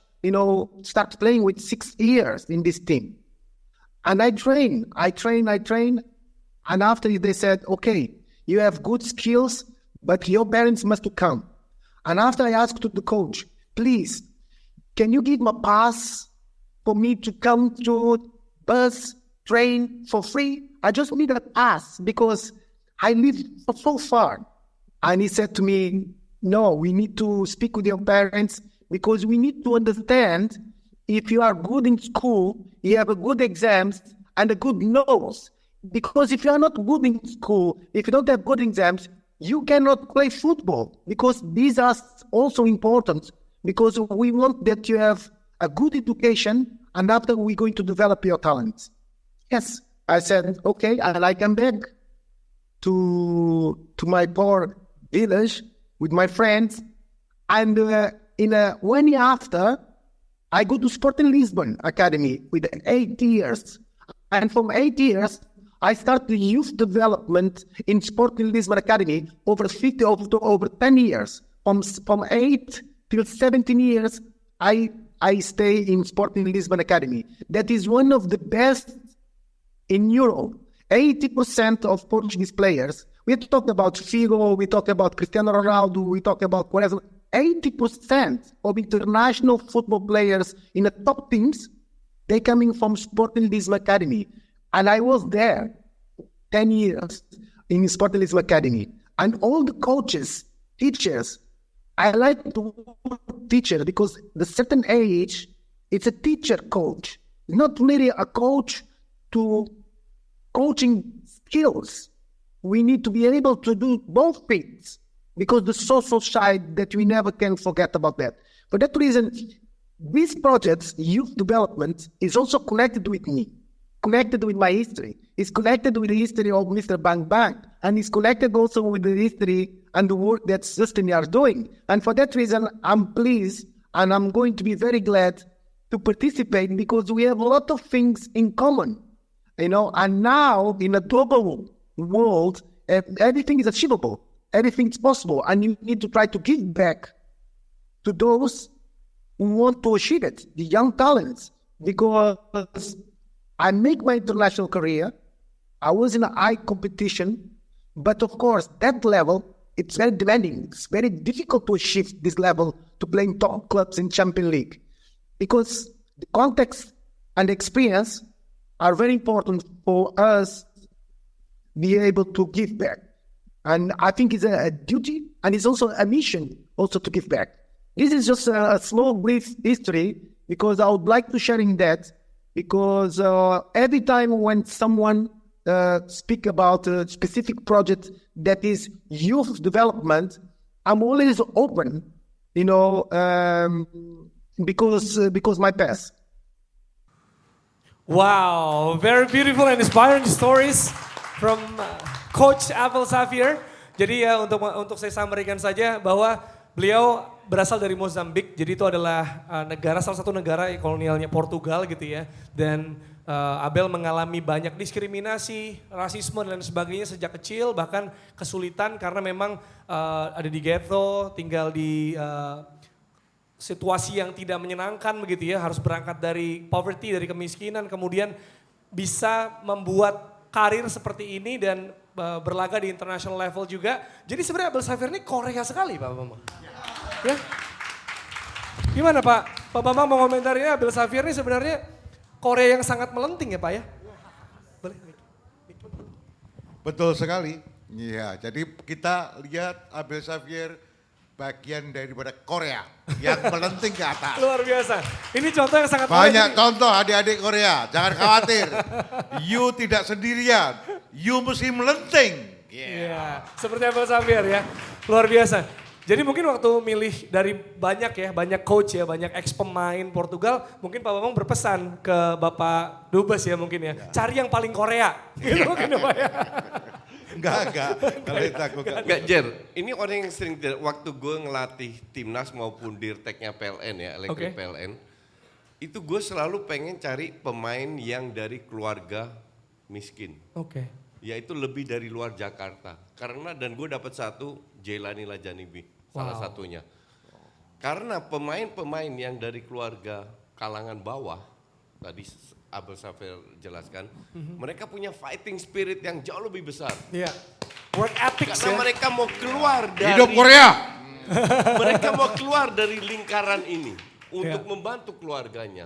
start playing with 6 years in this team." And I train. And after they said, "Okay, you have good skills, but your parents must come." And after I asked to the coach, "Please, can you give me a pass for me to come to bus, train for free? I just need a pass because I live so far." And he said to me, "No, we need to speak with your parents because we need to understand if you are good in school, you have a good exams and a good notes. Because if you are not good in school, if you don't have good exams, you cannot play football, because these are also important, because we want that you have a good education and after we're going to develop your talents." Yes, I said, okay, and I come back to my poor village with my friends, and in 1 year after, I go to Sporting Lisbon Academy with 8 years, and from 8 years, I start the youth development in Sporting Lisbon Academy over 10 years. From 8 till 17 years, I stay in Sporting Lisbon Academy. That is one of the best in Europe. 80% of Portuguese players, we talk about Figo, we talk about Cristiano Ronaldo, we talk about whatever. 80% of international football players in the top teams, they coming from Sporting Lisbon Academy. And I was there 10 years in Sporting Lisbon Academy. And all the coaches, teachers, I like the word teacher because the certain age, it's a teacher coach. Not really a coach to coaching skills. We need to be able to do both things because the social side that we never can forget about that. For that reason, these projects, youth development, is also connected with me, connected with my history. It's connected with the history of Mr. Bang Bang, and it's connected also with the history and the work that Justin are doing. And for that reason, I'm pleased and I'm going to be very glad to participate because we have a lot of things in common, and now in a global world, everything is achievable, everything is possible, and you need to try to give back to those who want to achieve it, the young talents, because I make my international career. I was in a high competition, but of course, that level, it's very demanding. It's very difficult to achieve this level to play in top clubs in Champions League because the context and experience are very important for us be able to give back. And I think it's a duty and it's also a mission also to give back. This is just a small brief history because I would like to share in that because every time when someone speak about a specific project that is youth development, I'm always open, because my past. Wow, very beautiful and inspiring stories from Coach Abel Xavier. Jadi ya untuk saya sampaikan saja bahwa beliau berasal dari Mozambik. Jadi itu adalah salah satu negara kolonialnya Portugal gitu ya. Dan Abel mengalami banyak diskriminasi, rasisme dan sebagainya sejak kecil, bahkan kesulitan karena memang ada di ghetto, tinggal di situasi yang tidak menyenangkan begitu ya, harus berangkat dari poverty, dari kemiskinan, kemudian bisa membuat karir seperti ini dan berlaga di international level juga. Jadi sebenarnya Abel Xavier ini Korea sekali Pak Bambang. Ya. Gimana Pak? Pak Bambang mau komentarinya Abel Xavier ini sebenarnya Korea yang sangat melenting ya Pak ya? Boleh? Betul sekali. Iya, jadi kita lihat Abel Xavier bagian daripada Korea yang melenting ke atas. Luar biasa. Ini contoh yang sangat Banyak menarik. contoh adik-adik Korea, jangan khawatir. You tidak sendirian, you mesti melenting. Iya, seperti Abel Xavier ya. Luar biasa. Jadi mungkin waktu milih dari banyak coach ya, banyak ex pemain Portugal, mungkin Pak Bambang berpesan ke Bapak Dubes ya mungkin ya, cari yang paling Korea. Gitu mungkin ya Pak ya. Enggak. Kalau itu aku Enggak, Jer. Ini orang yang sering, waktu gue ngelatih timnas maupun dirteknya PLN ya, elektrik Oke. PLN. Itu gue selalu pengen cari pemain yang dari keluarga miskin. Oke. Yaitu lebih dari luar Jakarta. Karena dan gue dapat satu, Jailani Lajanibi, salah Wow. satunya. Karena pemain-pemain yang dari keluarga kalangan bawah, tadi Abel Xavier jelaskan, mereka punya fighting spirit yang jauh lebih besar. Iya. Work ethics Karena ya. mereka mau keluar dari hidup Korea. mereka mau keluar dari lingkaran ini untuk membantu keluarganya.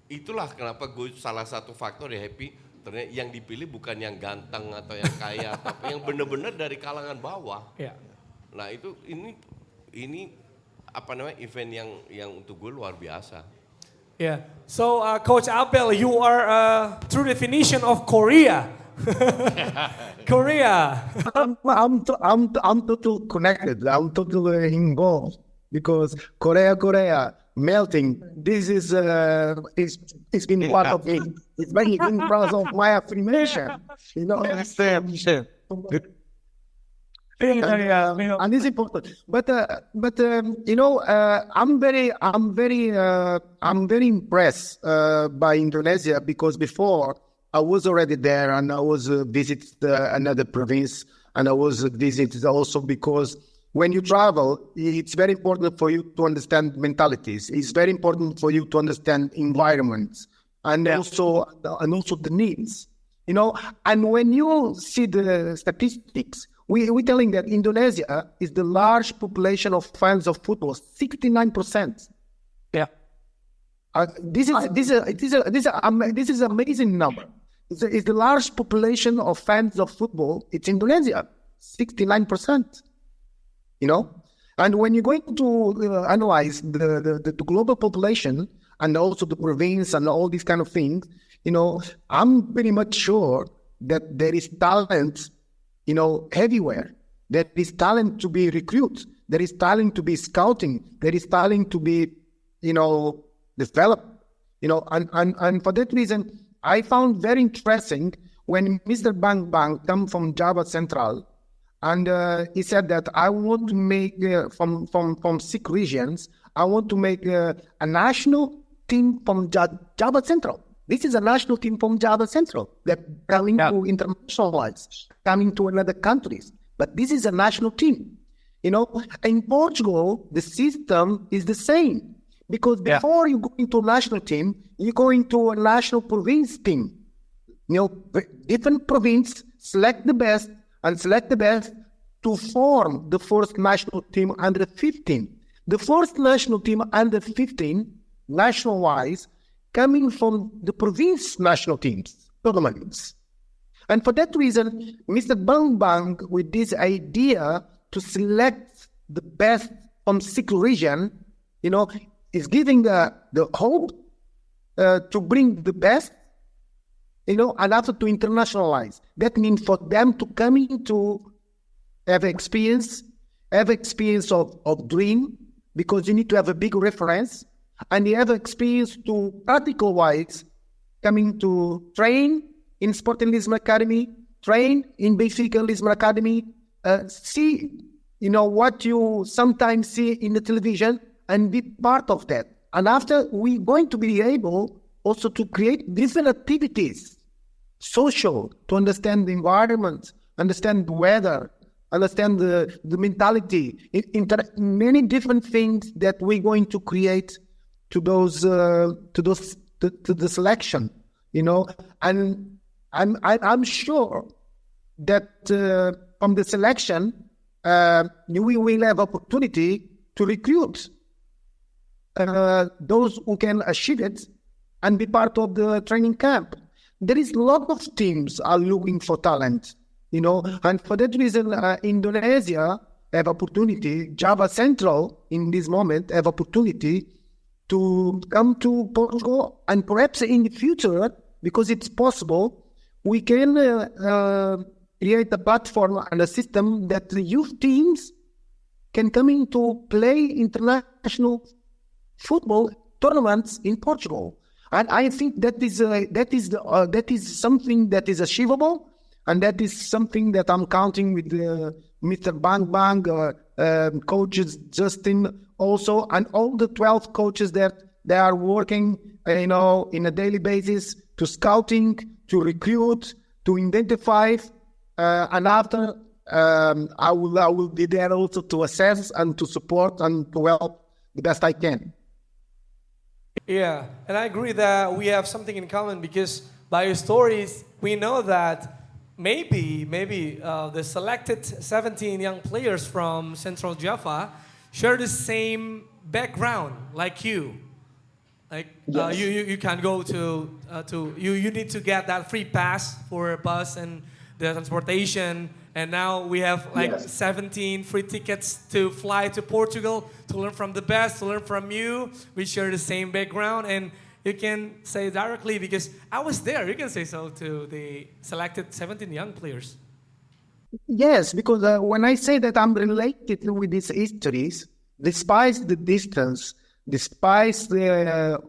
Itulah kenapa gue salah satu faktor ya happy, ternyata yang dipilih bukan yang ganteng atau yang kaya, tapi yang benar-benar dari kalangan bawah. Iya. Nah itu ini apa namanya event yang untuk gue luar biasa. Yeah. So, Coach Abel, you are true definition of Korea. Korea. I'm totally connected. I'm totally involved because Korea melting. This is it's been part of me. It's been in front of my affirmation. You know. And it's important. But you know, I'm very impressed by Indonesia because before I was already there and I was visit another province and I was visited also because when you travel, it's very important for you to understand mentalities. It's very important for you to understand environments and also the needs. You know, and when you see the statistics, we're telling that Indonesia is the large population of fans of football, 69%. Yeah. This is amazing number. It's the large population of fans of football. It's Indonesia, 69%. You know, and when you're going to analyze the global population and also the province and all these kind of things, you know, I'm pretty much sure that there is talent, you know, everywhere. There is talent to be recruited. There is talent to be scouting. There is talent to be, you know, developed. You know, and for that reason, I found very interesting when Mr. Bang Bang come from Java Central, and he said that I want to make from 6 regions. I want to make a national team from Java Central. This is a national team from Java Central that coming to internationalize, coming to another countries. But this is a national team. You know, in Portugal, the system is the same. Because before you go into a national team, you go into a national province team. You know, different province select the best to form the first national team under 15. The first national team under 15, national-wise, coming from the province national teams, tournaments. And for that reason, Mr. Bang Bang, with this idea to select the best from 6 region, you know, is giving the hope to bring the best, you know, and also to internationalize. That means for them to come into have experience of dream, because you need to have a big reference, and you have experience to practical-wise coming to train in Sporting Lisbon Academy, train in Benfica Lisbon Academy, see, you know, what you sometimes see in the television and be part of that. And after, we're going to be able also to create different activities, social, to understand the environment, understand the weather, understand the mentality, many different things that we're going to create to the selection, you know. And I'm sure that from the selection, we will have opportunity to recruit those who can achieve it and be part of the training camp. There is a lot of teams are looking for talent, and for that reason, Indonesia have opportunity, Java Central in this moment have opportunity to come to Portugal, and perhaps in the future, because it's possible, we can create a platform and a system that the youth teams can come in to play international football tournaments in Portugal. And I think that is something that is achievable, and that is something that I'm counting with Mr. Bang, coaches Justin also, and all the 12 coaches that they are working, in a daily basis to scouting, to recruit, to identify, and after I will be there also to assess and to support and to help the best I can. Yeah, and I agree that we have something in common because by your stories, we know that maybe the selected 17 young players from Central Java share the same background like you. Like Yes. you can go to you need to get that free pass for a bus and the transportation, and now we have like Yes. 17 free tickets to fly to Portugal to learn from the best, to learn from you. We share the same background, and you can say directly because I was there. You can say so to the selected 17 young players. Yes, because when I say that I'm related with these histories, despite the distance, despite the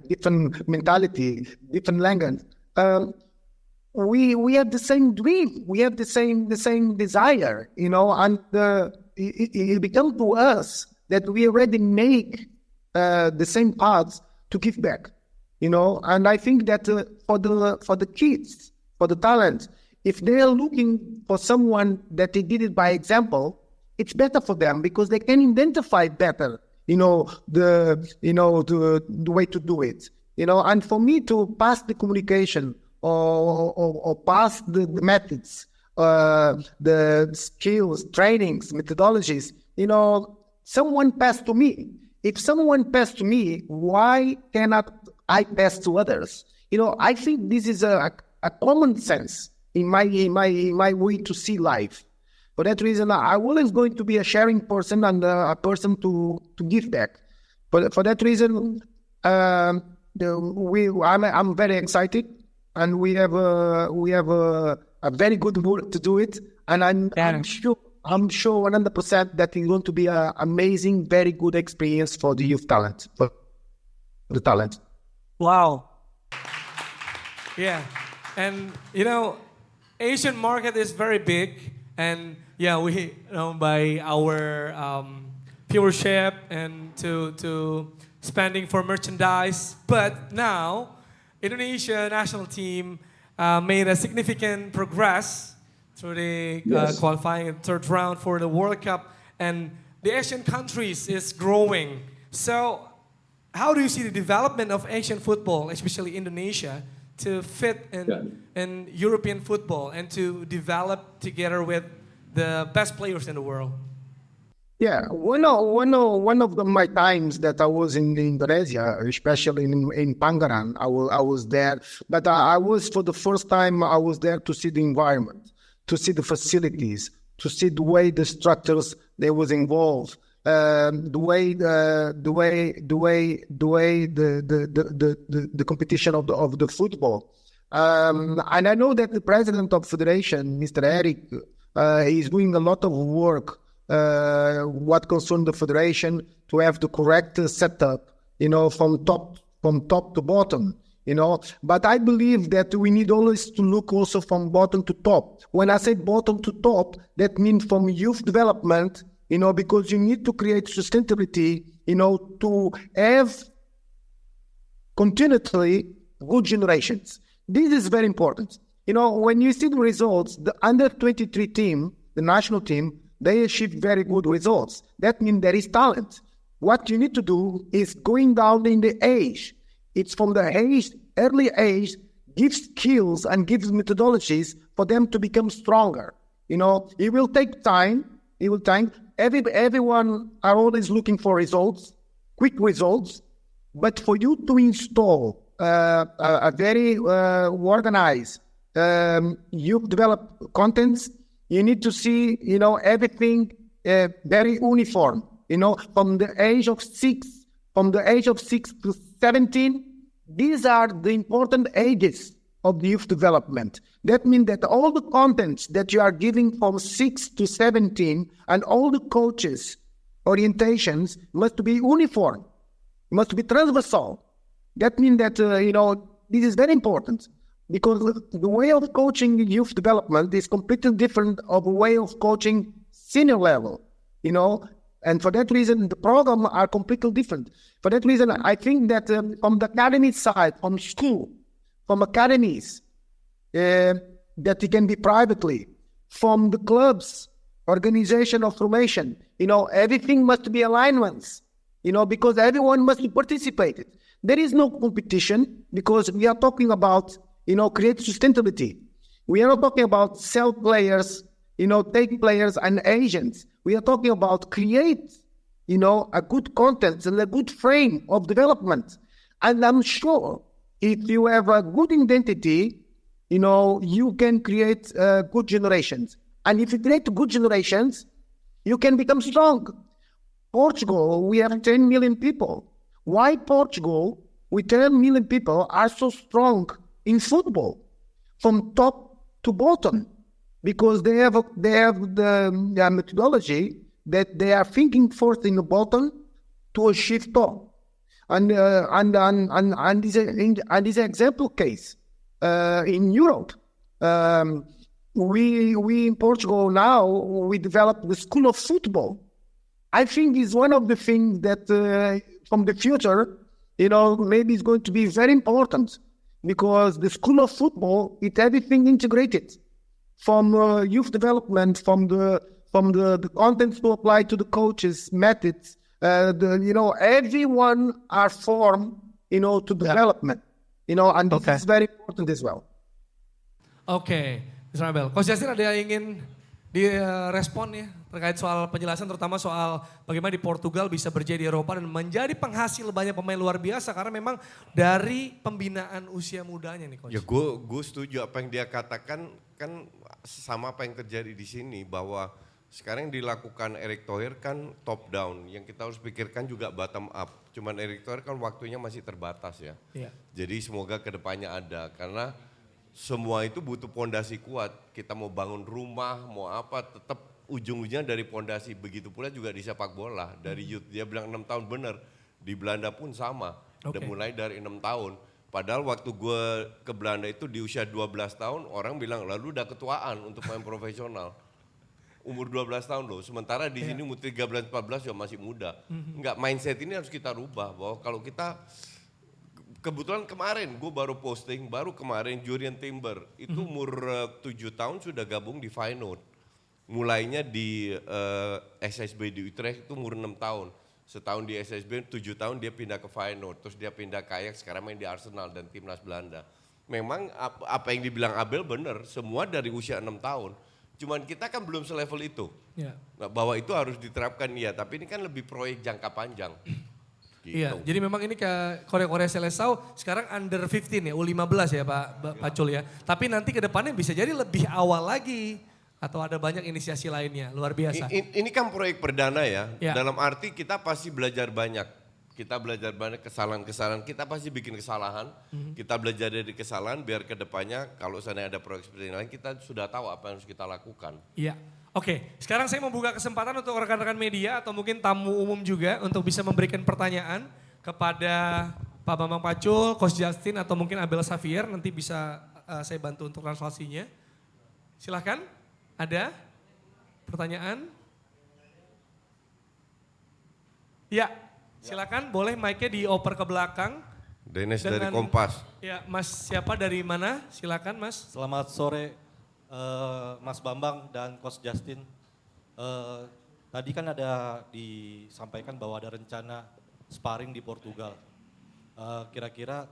different mentality, different language, we have the same dream, we have the same desire, and it becomes to us that we already make the same paths to give back, and I think that for the kids, for the talent, if they are looking for someone that they did it by example, it's better for them because they can identify better, the way to do it, and for me to pass the communication or pass the methods, the skills, trainings, methodologies, someone passed to me. If someone passed to me, why cannot I pass to others? I think this is a common sense in my way to see life. For that reason, I'm always going to be a sharing person and a person to give back. But for that reason, I'm very excited, and we have a very good work to do it, and I'm sure 100% that it's going to be an amazing, very good experience for the youth talent, for the talent. Wow. Yeah, and Asian market is very big, and we by our viewership and to spending for merchandise. But now, Indonesia national team made a significant progress through the qualifying third round for the World Cup, and the Asian countries is growing. So, how do you see the development of Asian football, especially Indonesia, to fit in European football and to develop together with the best players in the world? Yeah, one of my times that I was in Indonesia, especially in Pangandaran, I was there, but I was for the first time I was there to see the environment, to see the facilities, to see the way the structures they was involved, the competition of the football, and I know that the president of federation, Mr. Eric, is doing a lot of work. What concerns the federation to have the correct setup, from top to bottom, But I believe that we need always to look also from bottom to top. When I say bottom to top, that means from youth development, because you need to create sustainability, to have continuously good generations. This is very important. When you see the results, the under 23 team, the national team, they achieve very good results. That means there is talent. What you need to do is going down in the age. It's from the early age, give skills and gives methodologies for them to become stronger. It will take time. Everyone are always looking for results. quick results, but for you to install a very organized youth develop contents, you need to see, everything very uniform. From the age of 6 to 17, these are the important ages of the youth development. That means that all the contents that you are giving from 6 to 17 and all the coaches' orientations must be uniform, must be transversal. That means that, this is very important because the way of coaching youth development is completely different of the way of coaching senior level, and for that reason, the programs are completely different. For that reason, I think that from the academy side, from school, from academies, that it can be privately, from the clubs, organization of formation, everything must be alignments, because everyone must participate. There is no competition because we are talking about, create sustainability. We are not talking about sell players, take players and agents. We are talking about create, a good content and a good frame of development. And I'm sure if you have a good identity, you can create good generations. And if you create good generations, you can become strong. Portugal, we have 10 million people. Why Portugal, with 10 million people, are so strong in football, from top to bottom? Because they have the methodology that they are thinking first in the bottom to achieve top, and this is an example case in Europe. We in Portugal now we developed the school of football. I think is one of the things that from the future, maybe is going to be very important because the school of football is everything integrated. From youth development, from the contents to apply to the coaches, methods, everyone are formed, to development, and this is very important as well. Oke, Mr. Abel. Coach Justin ada yang ingin direspon ya terkait soal penjelasan terutama soal bagaimana di Portugal bisa berjaya di Eropa dan menjadi penghasil banyak pemain luar biasa karena memang dari pembinaan usia mudanya nih Coach. Ya gue setuju apa yang dia katakan kan sama apa yang terjadi di sini bahwa sekarang yang dilakukan Erick Thohir kan top down, yang kita harus pikirkan juga bottom up. Cuman Erick Thohir kan waktunya masih terbatas ya. Iya. Jadi semoga kedepannya ada karena semua itu butuh pondasi kuat. Kita mau bangun rumah, mau apa, tetap ujung-ujungnya dari pondasi. Begitu pula juga di sepak bola, dari youth. Dia bilang 6 tahun benar, di Belanda pun sama. Udah mulai dari 6 tahun. Padahal waktu gue ke Belanda itu di usia 12 tahun, orang bilang lalu udah ketuaan untuk main profesional. Umur 12 tahun loh, sementara di sini umur 13-14 ya masih muda. Enggak, mindset ini harus kita rubah bahwa kalau kita, kebetulan kemarin gue baru posting, Jurien Timber itu umur 7 tahun sudah gabung di Feyenoord. Mulainya di SSB di Utrecht itu umur 6 tahun. Setahun di SSB, 7 tahun dia pindah ke Feyenoord, terus dia pindah ke Ajax, sekarang main di Arsenal dan timnas Belanda. Memang apa yang dibilang Abel benar, semua dari usia 6 tahun. Cuman kita kan belum selevel itu. Ya. Bahwa itu harus diterapkan ya, tapi ini kan lebih proyek jangka panjang. Gitu. Iya, jadi memang ini ke Korea Seleção sekarang under 15 ya, U15 ya Pak Cul ya. Tapi nanti ke depannya bisa jadi lebih awal lagi. Atau ada banyak inisiasi lainnya, luar biasa. Ini kan proyek perdana ya, dalam arti kita pasti belajar banyak. Kita belajar banyak kesalahan-kesalahan, kita pasti bikin kesalahan. Kita belajar dari kesalahan biar kedepannya kalau seandainya ada proyek seperti ini lain, kita sudah tahu apa yang harus kita lakukan. Iya, oke. Sekarang saya membuka kesempatan untuk rekan-rekan media atau mungkin tamu umum juga untuk bisa memberikan pertanyaan kepada Pak Bambang Pacul, Coach Justin atau mungkin Abel Xavier, nanti bisa saya bantu untuk translasinya. Silahkan, ada pertanyaan? Ya, silakan boleh mic-nya dioper ke belakang. Dennis dari Kompas. Ya, Mas siapa dari mana? Silakan Mas. Selamat sore Mas Bambang dan Coach Justin. Tadi kan ada disampaikan bahwa ada rencana sparring di Portugal. Kira-kira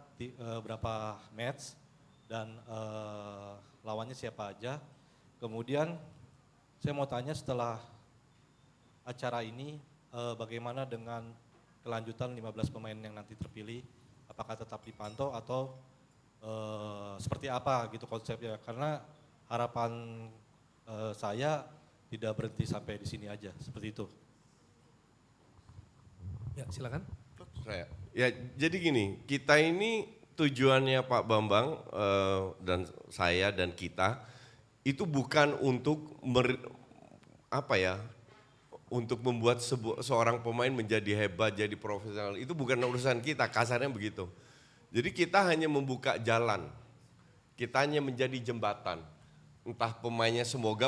berapa match dan lawannya siapa aja. Kemudian saya mau tanya setelah acara ini bagaimana dengan kelanjutan 15 pemain yang nanti terpilih, apakah tetap dipantau atau seperti apa gitu konsepnya? Karena harapan saya tidak berhenti sampai di sini aja, seperti itu. Ya, silakan. Ya, jadi gini, kita ini tujuannya Pak Bambang dan saya dan kita itu bukan untuk untuk membuat seorang pemain menjadi hebat, jadi profesional. Itu bukan urusan kita, kasarnya begitu. Jadi kita hanya membuka jalan, kita hanya menjadi jembatan. Entah pemainnya, semoga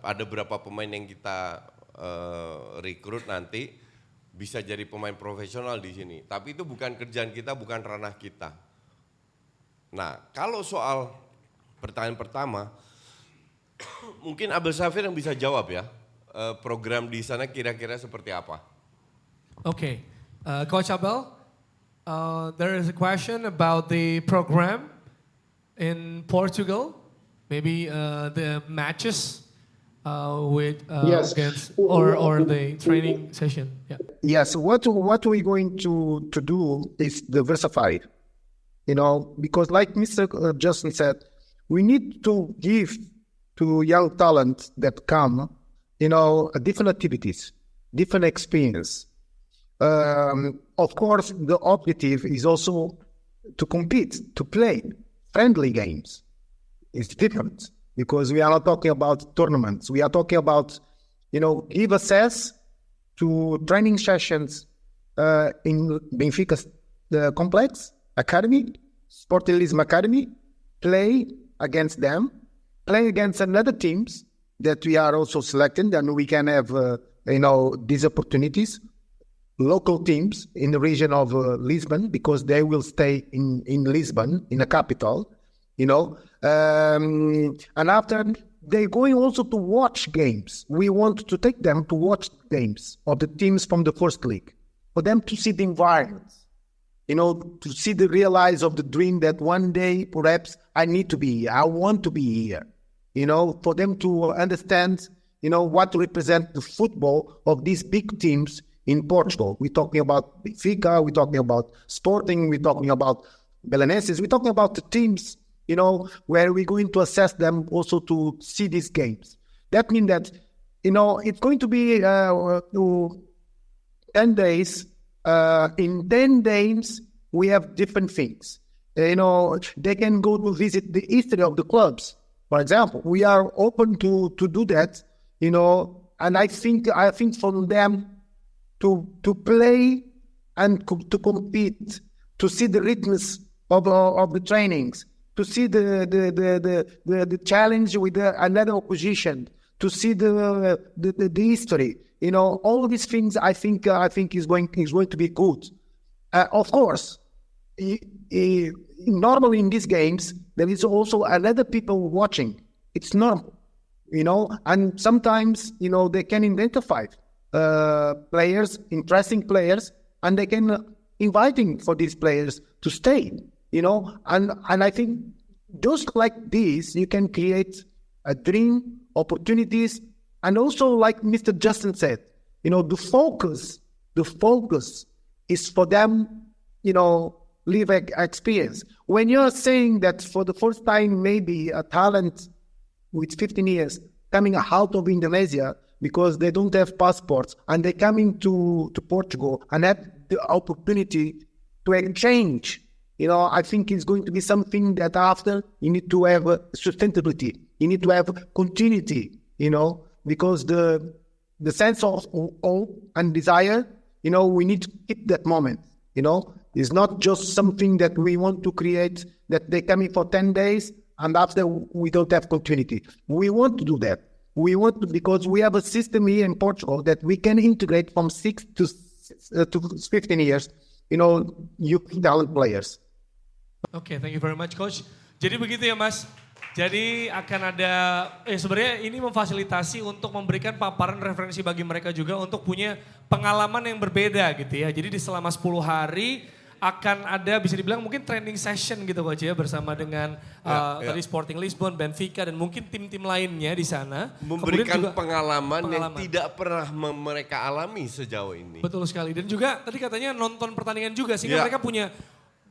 ada berapa pemain yang kita rekrut nanti bisa jadi pemain profesional di sini. Tapi itu bukan kerjaan kita, bukan ranah kita. Nah, kalau soal pertanyaan pertama, mungkin Abel Safir yang bisa jawab ya. Program di sana kira-kira seperti apa? Okay, Coach Abel, there is a question about the program in Portugal. Maybe the matches with Yes. against or the training session. Yeah. Yes, what we're going to do is diversify, because like Mr. Justin said, we need to give to young talent that come, different activities, different experience. Of course, the objective is also to compete, to play friendly games. It's different because we are not talking about tournaments. We are talking about, give access to training sessions in Benfica's complex academy, Sportilism Academy, play against them, play against another teams that we are also selecting, and we can have, these opportunities, local teams in the region of Lisbon, because they will stay in Lisbon, in the capital, and after they're going also to watch games. We want to take them to watch games of the teams from the first league, for them to see the environment, to see the realize of the dream that one day perhaps I need to be here, I want to be here, for them to understand, what to represent the football of these big teams in Portugal. We're talking about Benfica, we're talking about Sporting, we're talking about Belenenses, we're talking about the teams, where we're going to assess them also to see these games. That means that, it's going to be 10 days. In 10 days, we have different things. They can go to visit the history of the clubs. For example, we are open to do that, and I think for them to play and to compete, to see the rhythms of the trainings, to see the challenge with another opposition, to see the history, all of these things. I think is going to be good. Of course, normally in these games there is also another people watching. It's normal, and sometimes they can identify players, interesting players, and they can inviting for these players to stay. And I think just like this, you can create a dream, opportunities, and also like Mr. Justin said, the focus is for them, live experience. When you're saying that for the first time, maybe a talent with 15 years coming out of Indonesia because they don't have passports and they're coming to Portugal and have the opportunity to exchange, I think it's going to be something that after you need to have sustainability, you need to have continuity, because the sense of hope and desire, we need to keep that moment, It's not just something that we want to create, that they come in for 10 days and after we don't have continuity. We want to do that. We want to, because we have a system here in Portugal that we can integrate from 6 to 15 years, youth talent players. Oke, thank you very much Coach. Jadi begitu ya Mas. Jadi akan ada, sebenarnya ini memfasilitasi untuk memberikan paparan referensi bagi mereka juga untuk punya pengalaman yang berbeda gitu ya. Jadi di selama 10 hari akan ada bisa dibilang mungkin training session gitu Coach ya bersama dengan tadi Sporting Lisbon, Benfica dan mungkin tim-tim lainnya di sana. Memberikan Kemudian juga pengalaman yang pengalaman. tidak pernah mereka alami sejauh ini. Betul sekali. Dan juga tadi katanya nonton pertandingan juga sehingga Ya. mereka punya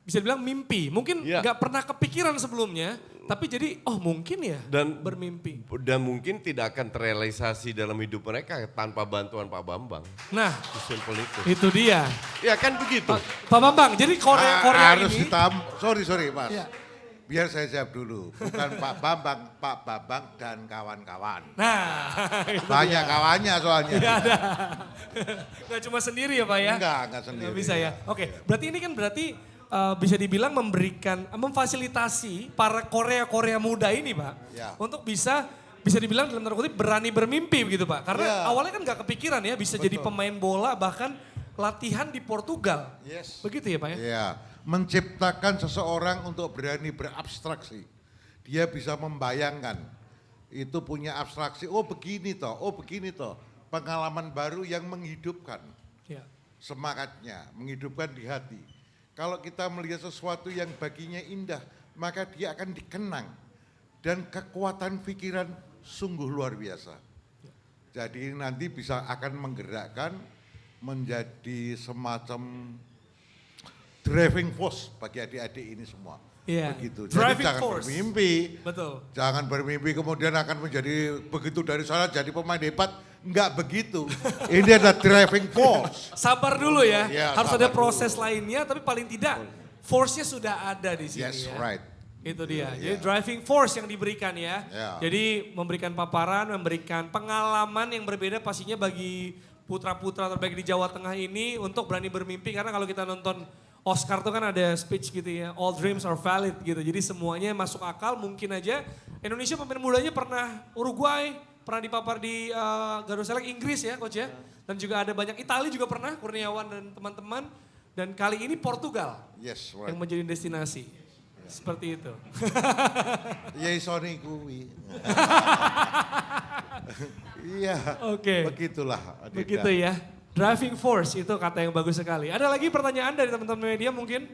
bisa dibilang mimpi. Mungkin Ya. nggak pernah kepikiran sebelumnya, tapi jadi mungkin ya Dan bermimpi. Dan mungkin tidak akan terrealisasi dalam hidup mereka tanpa bantuan Pak Bambang. Nah, Sesimpel itu. itu dia. Ya kan begitu. Pak Bambang, jadi Korea harus ini sorry Mas. Iya. Biar saya jawab dulu. Bukan Pak Bambang, Pak Bambang dan kawan-kawan. Nah, itu Banyak dia. kawannya soalnya. Nggak ada. Nggak cuma sendiri ya Pak ya? Enggak sendiri. Nggak bisa ya. Oke, berarti ini kan bisa dibilang memfasilitasi para Korea muda ini Pak. Ya. Untuk bisa dibilang dalam tanda kutip berani bermimpi begitu Pak. Karena Ya. awalnya kan nggak kepikiran ya bisa jadi pemain bola bahkan latihan di Portugal. Yes. Begitu ya Pak ya? Iya, menciptakan seseorang untuk berani berabstraksi. Dia bisa membayangkan, itu punya abstraksi, oh begini toh. Pengalaman baru yang menghidupkan Ya. semangatnya, menghidupkan di hati. Kalau kita melihat sesuatu yang baginya indah, maka dia akan dikenang. Dan kekuatan pikiran sungguh luar biasa. Jadi nanti akan menggerakkan menjadi semacam driving force bagi adik-adik ini semua. Iya. Begitu. Driving Jadi jangan force. bermimpi. Betul. Jangan bermimpi kemudian akan menjadi begitu dari sana jadi pemain hebat. Enggak begitu. Ini ada driving force. Sabar dulu ya. Iya, Harus sabar ada proses lainnya tapi paling tidak force-nya sudah ada di sini Yes, ya. right. Itu dia. Iya. Jadi driving force yang diberikan ya. Iya. Jadi memberikan paparan, memberikan pengalaman yang berbeda pastinya bagi putra-putra terbaik di Jawa Tengah ini untuk berani bermimpi. Karena kalau kita nonton Oscar tuh kan ada speech gitu ya, all dreams are valid gitu. Jadi semuanya masuk akal, mungkin aja Indonesia pemain mudanya pernah Uruguay, pernah dipapar di Garuda Select Inggris ya Coach ya. Dan juga ada banyak, Italia juga pernah, Kurniawan dan teman-teman. Dan kali ini Portugal Yes, yang right. menjadi destinasi. Seperti itu. Ya Sony kuwi. Iya. Oke. Begitulah. Adinda. Begitu ya. Driving force itu kata yang bagus sekali. Ada lagi pertanyaan dari teman-teman media mungkin?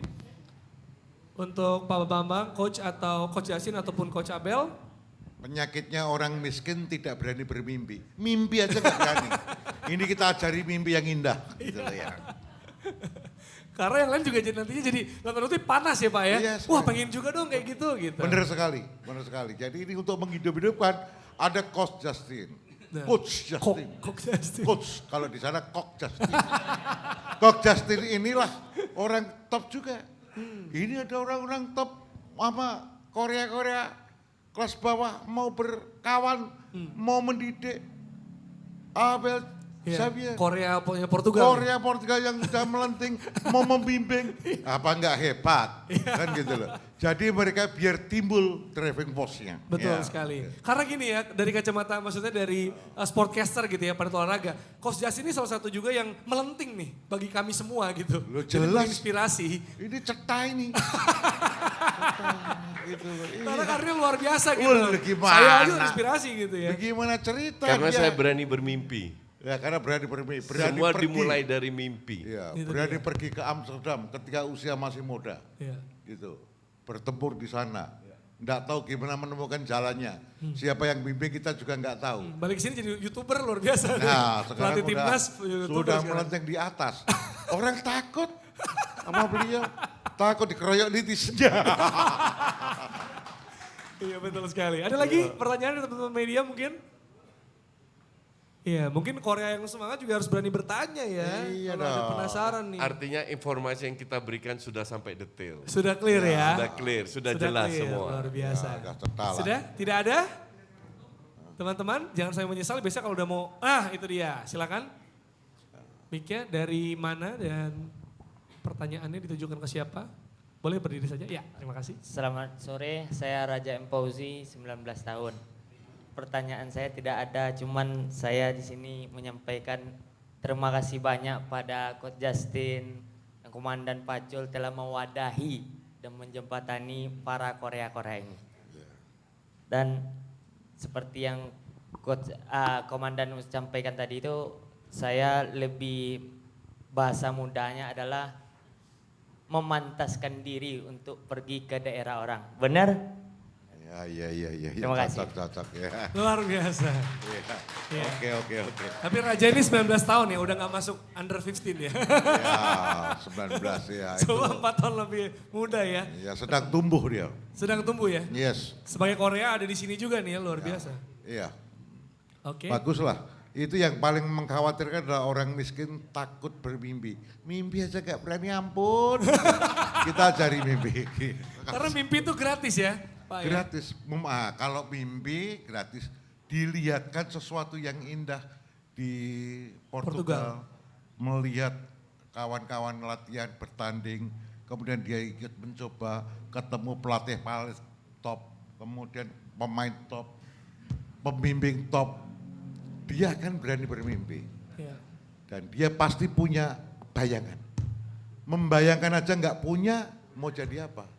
Untuk Pak Bambang, Coach atau Coach Yasin ataupun Coach Abel? Penyakitnya orang miskin tidak berani bermimpi. Mimpi aja gak berani. Ini kita ajari mimpi yang indah. Gitu loh ya. Karena yang lain juga nantinya jadi nonton itu panas ya Pak ya. Yes, Wah right. pengen juga dong kayak gitu. Benar sekali, benar sekali. Jadi ini untuk menghidup-hidupkan ada Coach Justin. Nah, Coach Justin. Coach Justin. Coach, kalau di sana Coach Justin. Coach Justin inilah orang top juga. Ini ada orang-orang top sama Korea-Korea kelas bawah mau berkawan, mau mendidik Abel Ya, Xavier. Korea punya Portugal. Korea Portugal yang sudah melenting mau membimbing apa enggak hebat kan gitu loh. Jadi mereka biar timbul driving force-nya. Betul Ya. sekali. Karena gini ya, dari kacamata maksudnya dari sportcaster gitu ya pada olahraga. Coach Jas ini salah satu juga yang melenting nih bagi kami semua gitu. Loh, Jadi jelas. inspirasi. Ini cetai nih. gitu loh. Karena Iya. karirnya luar biasa gitu. Wah, gimana? Saya aja inspirasi gitu ya. Bagaimana cerita Karena dia? saya berani bermimpi. Ya karena berani bermimpi. Berani Semua pergi. dimulai dari mimpi. Ya, Itu berani pergi ke Amsterdam ketika usia masih muda. Ya. Gitu. Bertempur di sana. Nggak tahu gimana menemukan jalannya. Siapa yang bimbing kita juga nggak tahu. Balik sini jadi YouTuber luar biasa. Nah, sekarang Pelatih timnas, YouTuber sudah sekarang. melenteng di atas. Orang takut sama beliau. Takut dikeroyok nitisnya. Iya betul sekali. Ada lagi pertanyaan dari teman-teman media mungkin? Iya mungkin Korea yang semangat juga harus berani bertanya ya. Iya Kalau ada dong. penasaran nih. Artinya informasi yang kita berikan sudah sampai detail. Sudah clear ya? Sudah clear, sudah jelas clear, semua. Luar biasa. Ya, agak cetal lah. Sudah? Tidak ada? Teman-teman jangan saya menyesal biasanya kalau udah mau, itu dia silakan. Mic-nya dari mana dan pertanyaannya ditujukan ke siapa? Boleh berdiri saja? Ya, terima kasih. Selamat sore, saya Raja Empauzi, 19 tahun. Pertanyaan saya tidak ada, cuman saya di sini menyampaikan terima kasih banyak pada Coach Justin, dan Komandan Pacul telah mewadahi dan menjembatani para Korea-Korea ini. Dan seperti yang Komandan sampaikan tadi itu, saya lebih bahasa mudanya adalah memantaskan diri untuk pergi ke daerah orang. Benar? Ya. Terima kasih. Cocok ya. Luar biasa. Iya. Oke. Tapi Raja ini 19 tahun ya, udah gak masuk under 15 ya. Ya, 19 ya itu. Coba 4 tahun lebih muda ya. Ya, sedang tumbuh dia. Sedang tumbuh ya. Yes. Sebagai Korea ada di sini juga nih ya, luar biasa. Iya. Oke. Bagus lah. Itu yang paling mengkhawatirkan adalah orang miskin takut bermimpi. Mimpi aja gak berani, ampun. Kita cari mimpi. Karena mimpi itu gratis ya, Pak ya. Gratis. Kalau mimpi gratis, dilihatkan sesuatu yang indah di Portugal. Melihat kawan-kawan latihan bertanding, kemudian dia ikut mencoba, ketemu pelatih paling top, kemudian pemain top, pembimbing top. Dia kan berani bermimpi. Iya. Dan dia pasti punya bayangan. Membayangkan aja nggak punya, mau jadi apa?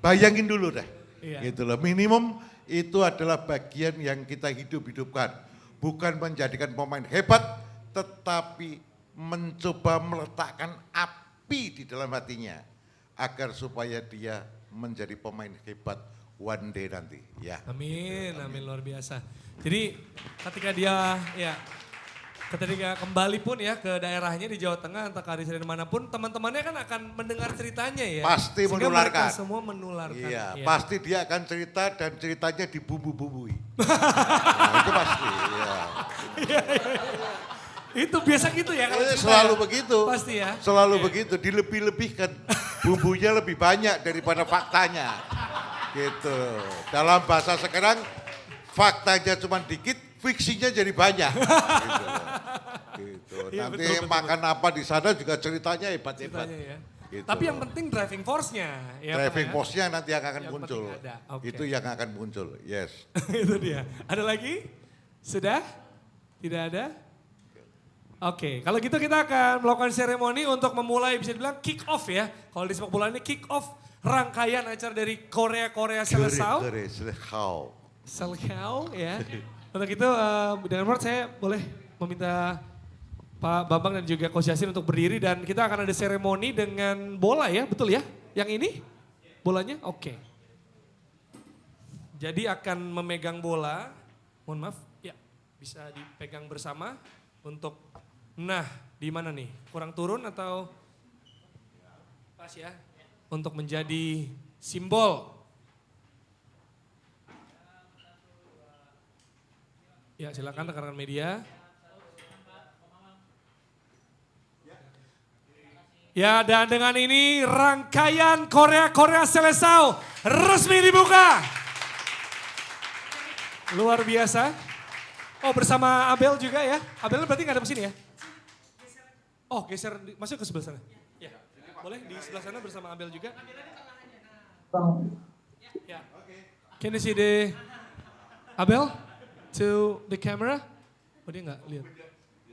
Bayangin dulu deh. Iya. Gitu loh. Minimum itu adalah bagian yang kita hidupkan. Bukan menjadikan pemain hebat, tetapi mencoba meletakkan api di dalam hatinya. Agar supaya dia menjadi pemain hebat one day nanti. Ya. Amin, luar biasa. Jadi ketika dia ketika kembali pun ya ke daerahnya di Jawa Tengah, entah Karisari manapun, teman-temannya kan akan mendengar ceritanya ya. Pasti sehingga menularkan. mereka semua menularkan. Iya, Ya. pasti dia akan cerita dan ceritanya dibumbu-bumbui. Nah, itu pasti. Ya. Itu biasa gitu ya kalau cerita Selalu ya? begitu. Pasti ya. Selalu Oke. begitu, dilebih-lebihkan. Bumbunya lebih banyak daripada faktanya. Gitu. Dalam bahasa sekarang, faktanya cuma dikit, fiksinya jadi banyak. Gitu. Iya, Nanti betul. makan apa di sana juga ceritanya hebat-hebat. Ceritanya ya. Gitu. Tapi yang penting driving force-nya. Ya, Pak, Driving ya? force-nya nanti yang akan Yang muncul. penting ada, oke. Itu yang akan muncul, yes. Itu dia. Ada lagi? Sudah? Tidak ada? Oke, kalau gitu kita akan melakukan seremoni untuk memulai bisa dibilang kick off ya. Kalau di sepak bola ini kick off rangkaian acara dari Korea Selesau. Selesau. Selesau ya. Untuk itu dengan menurut saya boleh meminta Pak Bambang dan juga Coach Yasin untuk berdiri dan kita akan ada seremoni dengan bola ya, betul ya? Yang ini bolanya? Oke. Jadi akan memegang bola, mohon maaf, ya bisa dipegang bersama untuk, nah di mana nih? Kurang turun atau pas ya? Untuk menjadi simbol. Ya silakan rekan-rekan media. Ya dan dengan ini rangkaian Korea Selesau resmi dibuka. Luar biasa. Oh bersama Abel juga ya. Abel berarti nggak ada mesin ya? Oh geser, masuk ke sebelah sana. Ya, boleh di sebelah sana bersama Abel juga. Ya. Can you see the Abel to the camera? Oh dia nggak lihat.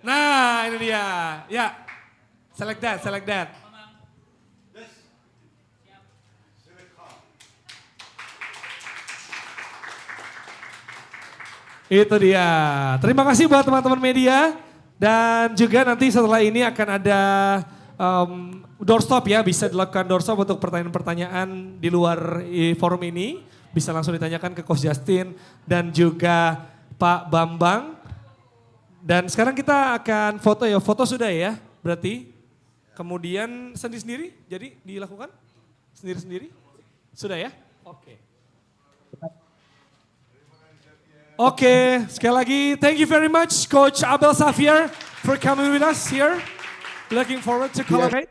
Nah ini dia. Ya. Select that. Itu dia. Terima kasih buat teman-teman media. Dan juga nanti setelah ini akan ada doorstop ya. Bisa dilakukan doorstop untuk pertanyaan-pertanyaan di luar forum ini. Bisa langsung ditanyakan ke Coach Justin dan juga Pak Bambang. Dan sekarang kita akan foto ya. Foto sudah ya berarti. Kemudian sendiri-sendiri, jadi dilakukan sendiri-sendiri? Sudah ya? Oke. Oke, sekali lagi thank you very much Coach Abel Xavier for coming with us here. Looking forward to collaborate.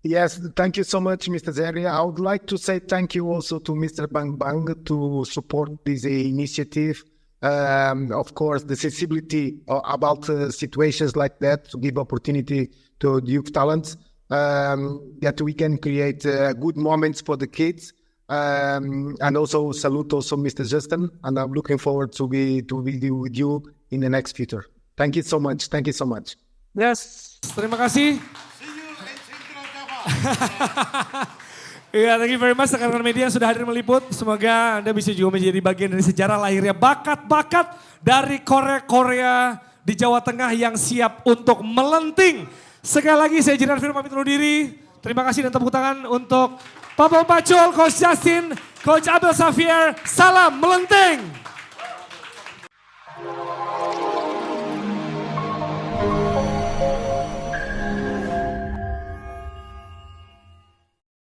Yes, thank you so much, Mr. Zeria. I would like to say thank you also to Mr. Bang Bang to support this initiative. Of course, the sensibility about situations like that to give opportunity to youth talents, that we can create good moments for the kids. And also salute also Mr. Justin, and I'm looking forward to be with you in the next future. Thank you so much. Thank you so much. Yes. Terima kasih. Iya, thank you very much rekan-rekan media yang sudah hadir meliput. Semoga Anda bisa juga menjadi bagian dari sejarah lahirnya bakat-bakat dari Korea di Jawa Tengah yang siap untuk melenting. Sekali lagi saya Jiran Firman pamit undur diri. Terima kasih dan tepuk tangan untuk Papa Pacul, Coach Justin, Coach Abel Xavier. Salam melenting.